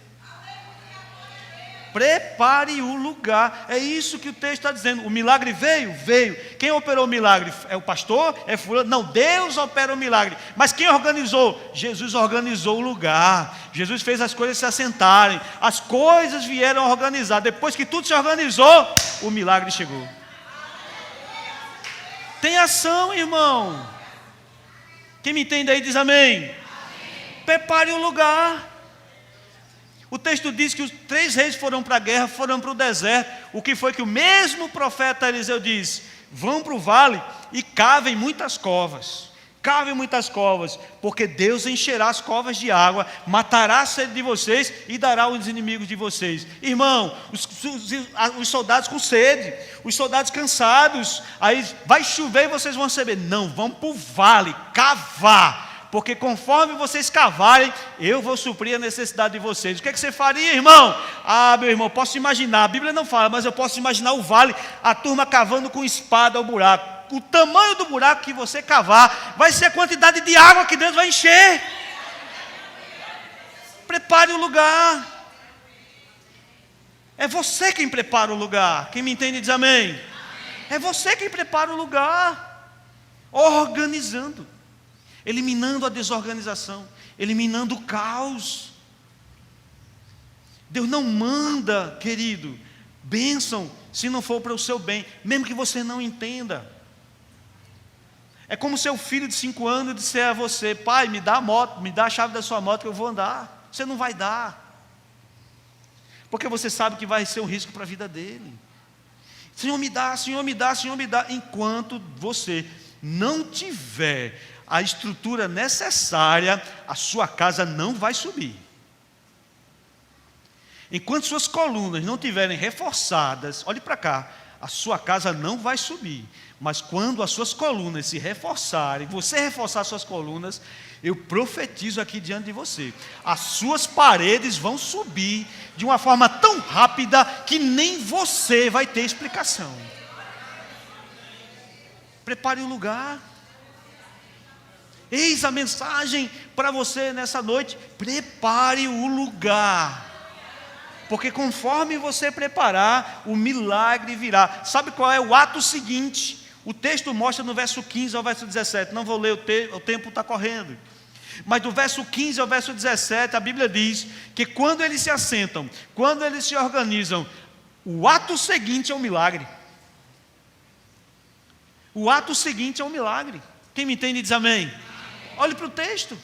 Prepare o lugar. É isso que o texto está dizendo. O milagre veio? Veio. Quem operou o milagre? É o pastor? É fulano? Não, Deus opera o milagre. Mas quem organizou? Jesus organizou o lugar. Jesus fez as coisas se assentarem. As coisas vieram organizar. Depois que tudo se organizou, o milagre chegou. Tem ação, irmão. Quem me entende aí diz amém. Prepare o lugar. O texto diz que os 3 reis foram para a guerra, foram para o deserto. O que foi que o mesmo profeta Eliseu diz? Vão para o vale e cavem muitas covas. Cavem muitas covas, porque Deus encherá as covas de água, matará a sede de vocês e dará aos inimigos de vocês. Irmão, os soldados com sede, os soldados cansados, aí vai chover e vocês vão receber. Não, vão para o vale, cavar. Porque conforme vocês cavarem, eu vou suprir a necessidade de vocês. O que é que você faria, irmão? Ah, meu irmão, posso imaginar. A Bíblia não fala, mas eu posso imaginar o vale, a turma cavando com espada o buraco. O tamanho do buraco que você cavar vai ser a quantidade de água que Deus vai encher. Prepare o lugar. É você quem prepara o lugar. Quem me entende diz amém. É você quem prepara o lugar. Organizando, eliminando a desorganização, eliminando o caos. Deus não manda, querido, bênção se não for para o seu bem, mesmo que você não entenda. É como seu filho de 5 anos disser a você: pai, me dá a moto, me dá a chave da sua moto que eu vou andar. Você não vai dar, porque você sabe que vai ser um risco para a vida dele. Senhor, me dá, Senhor, me dá, Senhor, me dá. Enquanto você não tiver a estrutura necessária, a sua casa não vai subir. Enquanto suas colunas não estiverem reforçadas, olhe para cá, a sua casa não vai subir. Mas quando as suas colunas se reforçarem, você reforçar suas colunas, eu profetizo aqui diante de você, as suas paredes vão subir de uma forma tão rápida que nem você vai ter explicação. Prepare o lugar. Eis a mensagem para você nessa noite: prepare o lugar. Porque conforme você preparar, o milagre virá. Sabe qual é o ato seguinte? O texto mostra no verso 15 ao verso 17. Não vou ler, o tempo está correndo. Mas do verso 15 ao verso 17, a Bíblia diz que quando eles se assentam, quando eles se organizam, o ato seguinte é um milagre. O ato seguinte é um milagre. Quem me entende diz amém. Olhe para o texto.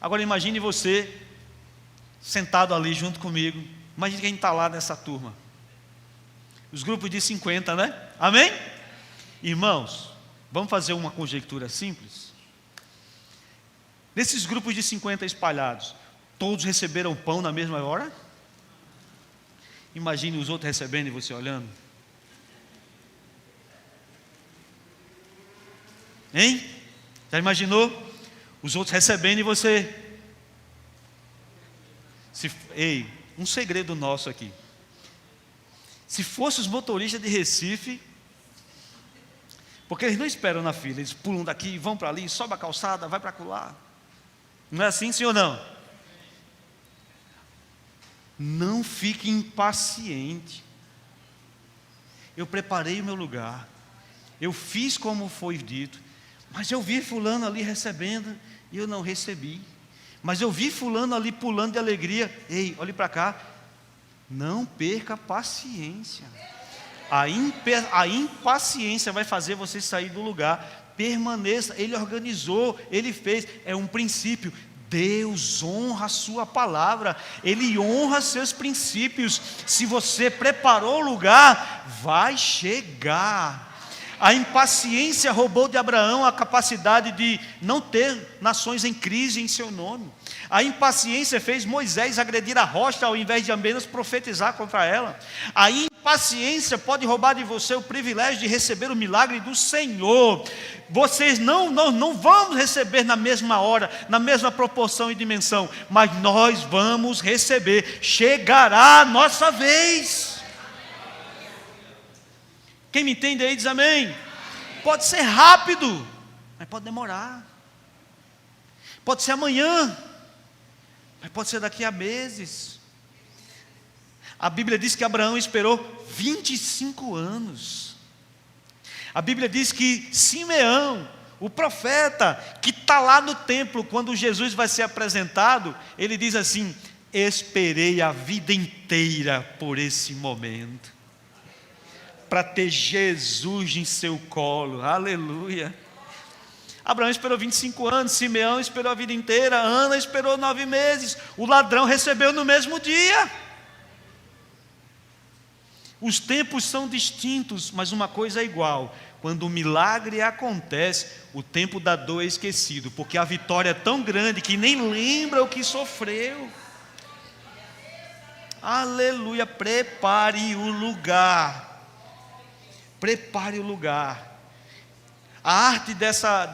Agora imagine você sentado ali junto comigo. Imagine quem está lá nessa turma. Os grupos de 50, né? Amém? Irmãos, vamos fazer uma conjectura simples. Nesses grupos de 50 espalhados, todos receberam pão na mesma hora? Imagine os outros recebendo e você olhando. Hein? Já imaginou? Os outros recebendo e você... Ei, um segredo nosso aqui. Se fosse os motoristas de Recife, porque eles não esperam na fila, eles pulam daqui, vão para ali, sobe a calçada, vai para lá. Não é assim, sim ou não? Não fique impaciente. Eu preparei o meu lugar, eu fiz como foi dito, mas eu vi fulano ali recebendo e eu não recebi. Mas eu vi fulano ali pulando de alegria. Ei, olhe para cá. Não perca a paciência. A impaciência vai fazer você sair do lugar. Permaneça. Ele organizou, ele fez. É um princípio. Deus honra a sua palavra. Ele honra seus princípios. Se você preparou o lugar, vai chegar. A impaciência roubou de Abraão a capacidade de não ter nações em crise em seu nome. A impaciência fez Moisés agredir a rocha ao invés de apenas profetizar contra ela. A impaciência pode roubar de você o privilégio de receber o milagre do Senhor. Vocês não vamos receber na mesma hora, na mesma proporção e dimensão, mas nós vamos receber. Chegará a nossa vez. Quem me entende aí diz amém. Pode ser rápido, mas pode demorar. Pode ser amanhã, mas pode ser daqui a meses. A Bíblia diz que Abraão esperou 25 anos. A Bíblia diz que Simeão, o profeta, que está lá no templo, quando Jesus vai ser apresentado, ele diz assim: esperei a vida inteira por esse momento, para ter Jesus em seu colo. Aleluia. Abraão esperou 25 anos, Simeão esperou a vida inteira, Ana esperou 9 meses, o ladrão recebeu no mesmo dia. Os tempos são distintos, mas uma coisa é igual: quando o milagre acontece, o tempo da dor é esquecido, porque a vitória é tão grande que nem lembra o que sofreu. Aleluia. Prepare o lugar. Prepare o lugar. A arte dessa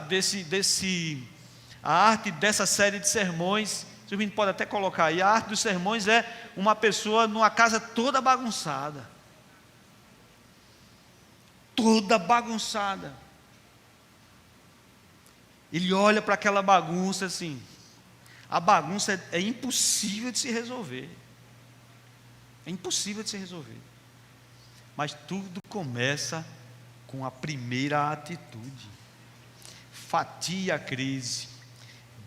série de sermões, a gente pode até colocar aí, a arte dos sermões é uma pessoa numa casa toda bagunçada. Toda bagunçada. Ele olha para aquela bagunça assim: a bagunça é impossível de se resolver. É impossível de se resolver. Mas tudo começa com a primeira atitude. Fatie a crise.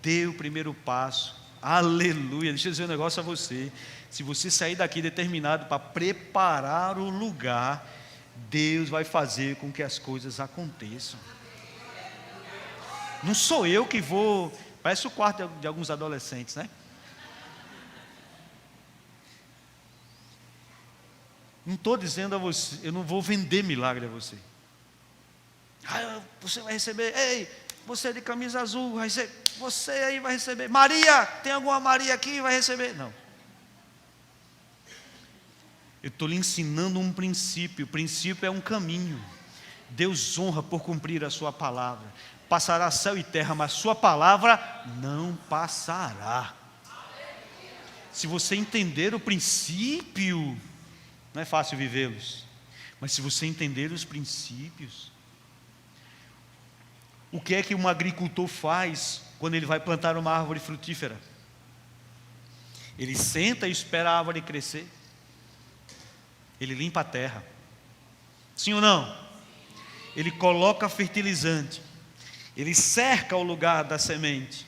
Dê o primeiro passo. Aleluia. Deixa eu dizer um negócio a você. Se você sair daqui determinado para preparar o lugar, Deus vai fazer com que as coisas aconteçam. Não sou eu que vou... Parece o quarto de alguns adolescentes, né? Não estou dizendo a você, eu não vou vender milagre a você. Você vai receber, ei, você é de camisa azul, você aí vai receber. Maria, tem alguma Maria aqui? Vai receber. Não. Eu estou lhe ensinando um princípio. O princípio é um caminho. Deus honra por cumprir a sua palavra. Passará céu e terra, mas sua palavra não passará. Se você entender o princípio, não é fácil vivê-los, mas se você entender os princípios, o que é que um agricultor faz quando ele vai plantar uma árvore frutífera? Ele senta e espera a árvore crescer. Ele limpa a terra. Sim ou não? Ele coloca fertilizante. Ele cerca o lugar da semente.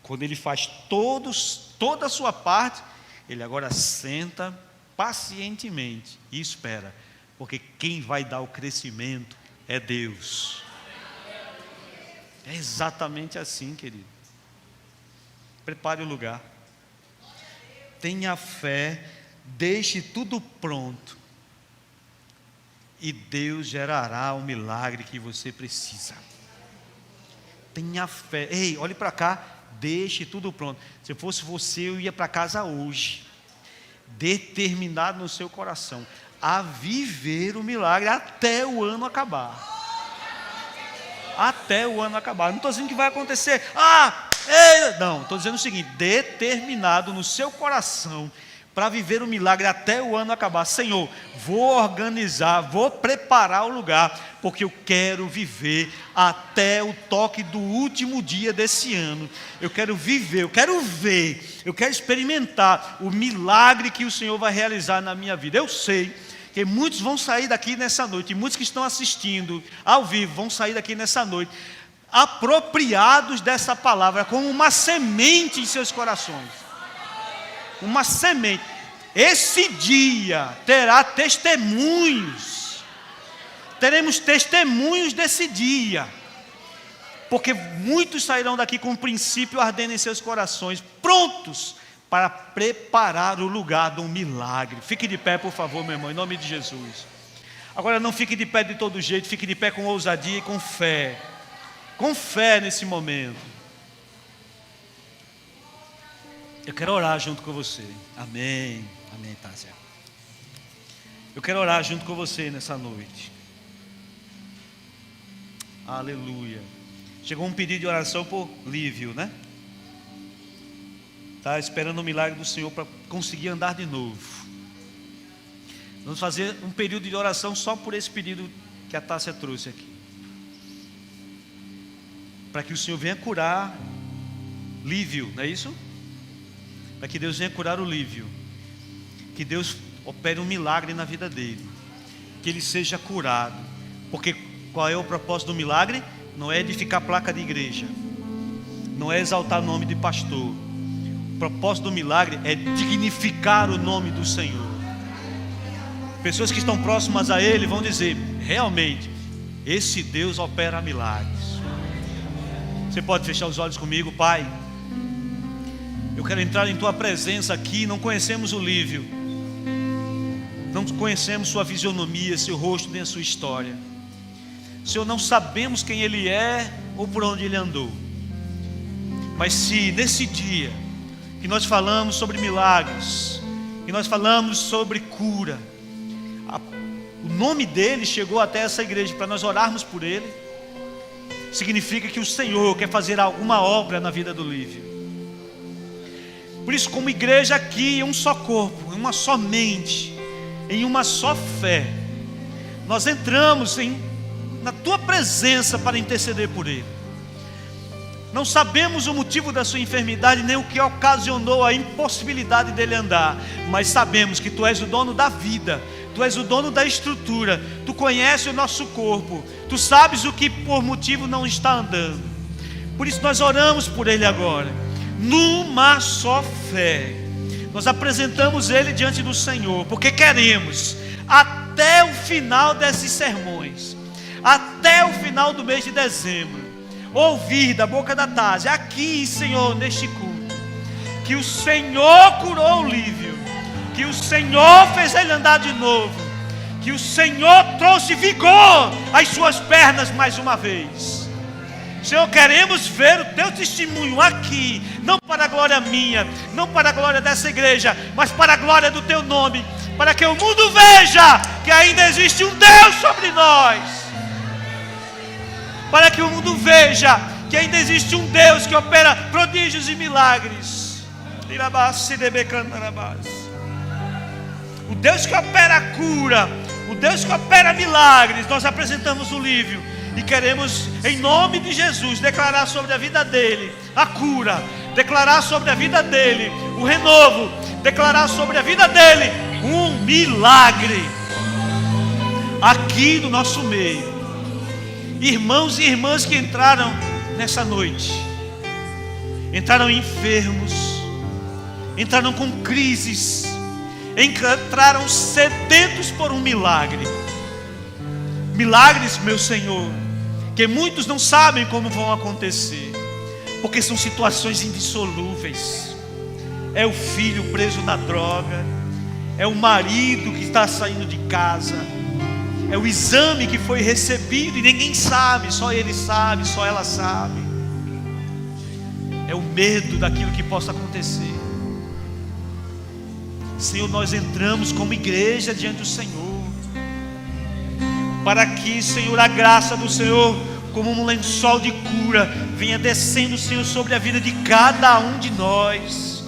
Quando ele faz toda a sua parte, ele agora senta pacientemente e espera, porque quem vai dar o crescimento é Deus. É exatamente assim, querido. Prepare o lugar. Tenha fé, deixe tudo pronto. E Deus gerará o milagre que você precisa. Tenha fé. Ei, olhe para cá, deixe tudo pronto. Se fosse você, eu ia para casa hoje, determinado no seu coração a viver o milagre até o ano acabar. Até o ano acabar. Não estou dizendo que vai acontecer. Não, estou dizendo o seguinte: determinado no seu coração para viver o milagre até o ano acabar. Senhor, vou organizar, vou preparar o lugar, porque eu quero viver até o toque do último dia desse ano. Eu quero viver, eu quero ver, eu quero experimentar o milagre que o Senhor vai realizar na minha vida. Eu sei que muitos vão sair daqui nessa noite, e muitos que estão assistindo ao vivo vão sair daqui nessa noite apropriados dessa palavra, como uma semente em seus corações. Uma semente. Esse dia terá testemunhos. Teremos testemunhos desse dia, porque muitos sairão daqui com o princípio ardendo em seus corações, prontos para preparar o lugar do milagre. Fique de pé, por favor, meu irmão, em nome de Jesus. Agora não fique de pé de todo jeito, fique de pé com ousadia e com fé. Com fé nesse momento. Eu quero orar junto com você. Amém. Amém, Tássia. Eu quero orar junto com você nessa noite. Aleluia. Chegou um pedido de oração por Lívio, né? Está esperando o milagre do Senhor para conseguir andar de novo. Vamos fazer um período de oração só por esse pedido que a Tássia trouxe aqui. Para que o Senhor venha curar Lívio, não é isso? Para que Deus venha curar o Lívio, que Deus opere um milagre na vida dele, que ele seja curado, porque qual é o propósito do milagre? Não é edificar placa de igreja, não é exaltar o nome de pastor. O propósito do milagre é dignificar o nome do Senhor. Pessoas que estão próximas a ele vão dizer: realmente, esse Deus opera milagres. Você pode fechar os olhos comigo? Pai, eu quero entrar em tua presença aqui. Não conhecemos o Lívio, não conhecemos sua fisionomia, seu rosto, nem a sua história. Senhor, não sabemos quem ele é ou por onde ele andou. Mas se nesse dia que nós falamos sobre milagres, que nós falamos sobre cura, o nome dele chegou até essa igreja para nós orarmos por ele, significa que o Senhor quer fazer alguma obra na vida do Lívio. Por isso, como igreja aqui, em um só corpo, em uma só mente, em uma só fé, nós entramos na tua presença para interceder por ele. Não sabemos o motivo da sua enfermidade, nem o que ocasionou a impossibilidade dele andar, mas sabemos que Tu és o dono da vida, Tu és o dono da estrutura, Tu conheces o nosso corpo, Tu sabes o que por motivo não está andando. Por isso nós oramos por ele agora, numa só fé. Nós apresentamos ele diante do Senhor, porque queremos, até o final desses sermões, até o final do mês de dezembro, ouvir da boca da Tásia, aqui, Senhor, neste culto, que o Senhor curou o Lívio, que o Senhor fez ele andar de novo, que o Senhor trouxe vigor às suas pernas mais uma vez. Senhor, queremos ver o Teu testemunho aqui, não para a glória minha, não para a glória dessa igreja, mas para a glória do Teu nome, para que o mundo veja que ainda existe um Deus sobre nós, para que o mundo veja que ainda existe um Deus que opera prodígios e milagres. O Deus que opera a cura, o Deus que opera milagres. Nós apresentamos o Lívio e queremos, em nome de Jesus, declarar sobre a vida dele a cura, declarar sobre a vida dele o renovo, declarar sobre a vida dele um milagre aqui no nosso meio. Irmãos e irmãs que entraram nessa noite, entraram enfermos, entraram com crises, entraram sedentos por um milagre. Milagres, meu Senhor, que muitos não sabem como vão acontecer, porque são situações indissolúveis. É o filho preso na droga, é o marido que está saindo de casa, é o exame que foi recebido e ninguém sabe, só ele sabe, só ela sabe. É o medo daquilo que possa acontecer. Senhor, nós entramos como igreja diante do Senhor, para que, Senhor, a graça do Senhor, como um lençol de cura, venha descendo, Senhor, sobre a vida de cada um de nós,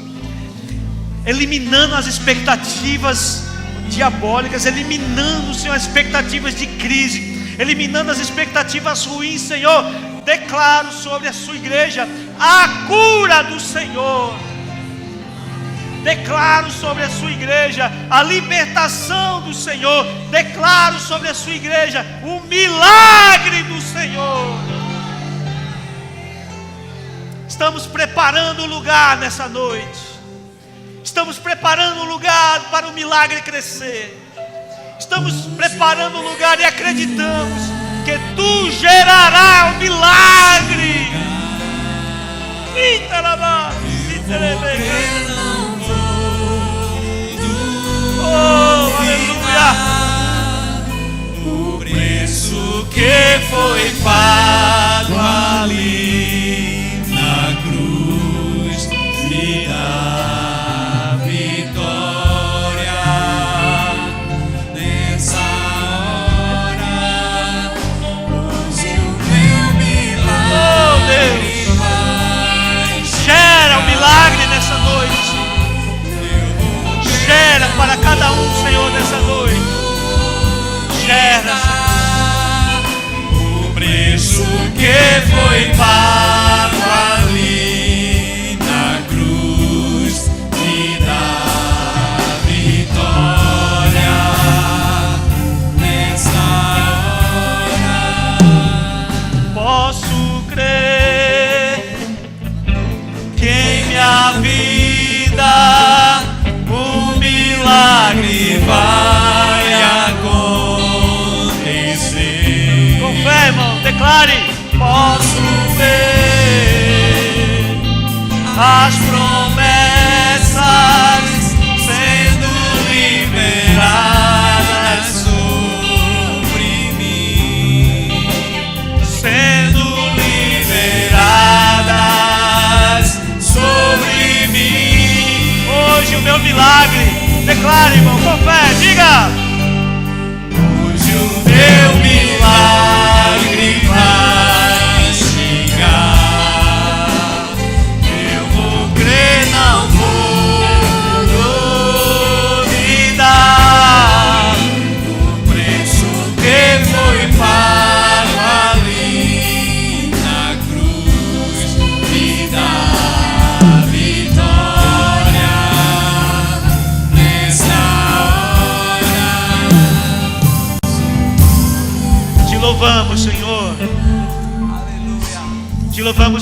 eliminando as expectativas diabólicas, eliminando, Senhor, as expectativas de crise, eliminando as expectativas ruins. Senhor, declaro sobre a sua igreja a cura do Senhor. Declaro sobre a sua igreja a libertação do Senhor. Declaro sobre a sua igreja o milagre do Senhor. Estamos preparando o lugar nessa noite. Estamos preparando o lugar para o milagre crescer. Estamos preparando o lugar e acreditamos que Tu gerarás o milagre. Oh, aleluia. O preço que foi pago ali na cruz me dá vitória. Nessa hora, use o meu milagre. Oh, Deus, gera o milagre nessa noite. Gera para cada um, Senhor, nessa noite. Gera, Senhor. O preço que foi pago ali na cruz me dá vitória. Nessa hora posso crer que em minha vida o milagre vai acontecer. Com fé, irmão, declare. Posso ver as promessas sendo liberadas sobre mim, sendo liberadas sobre mim. Hoje o meu milagre. Declare, irmão, com fé, diga. Hoje o meu milagre vai chegar. Eu vou crer, não vou duvidar. O preço que foi pago ali na cruz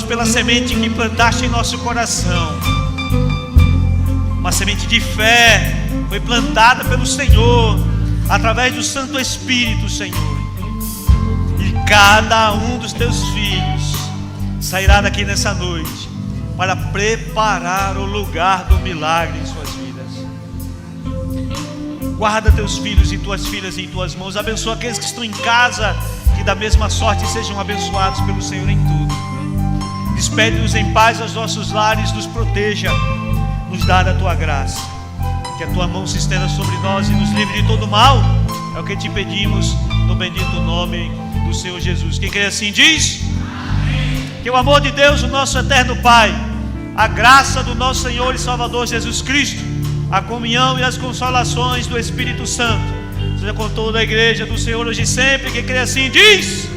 pela semente que plantaste em nosso coração. Uma semente de fé foi plantada pelo Senhor, através do Santo Espírito, Senhor. E cada um dos teus filhos sairá daqui nessa noite para preparar o lugar do milagre em suas vidas. Guarda teus filhos e tuas filhas em tuas mãos. Abençoa aqueles que estão em casa, que da mesma sorte sejam abençoados pelo Senhor em tudo. Despede-nos em paz aos nossos lares, nos proteja, nos dá da tua graça. Que a tua mão se estenda sobre nós e nos livre de todo mal. É o que te pedimos no bendito nome do Senhor Jesus. Quem crê assim diz: amém. Que o amor de Deus, o nosso eterno Pai, a graça do nosso Senhor e Salvador Jesus Cristo, a comunhão e as consolações do Espírito Santo seja com toda a igreja do Senhor hoje e sempre. Quem crê assim diz: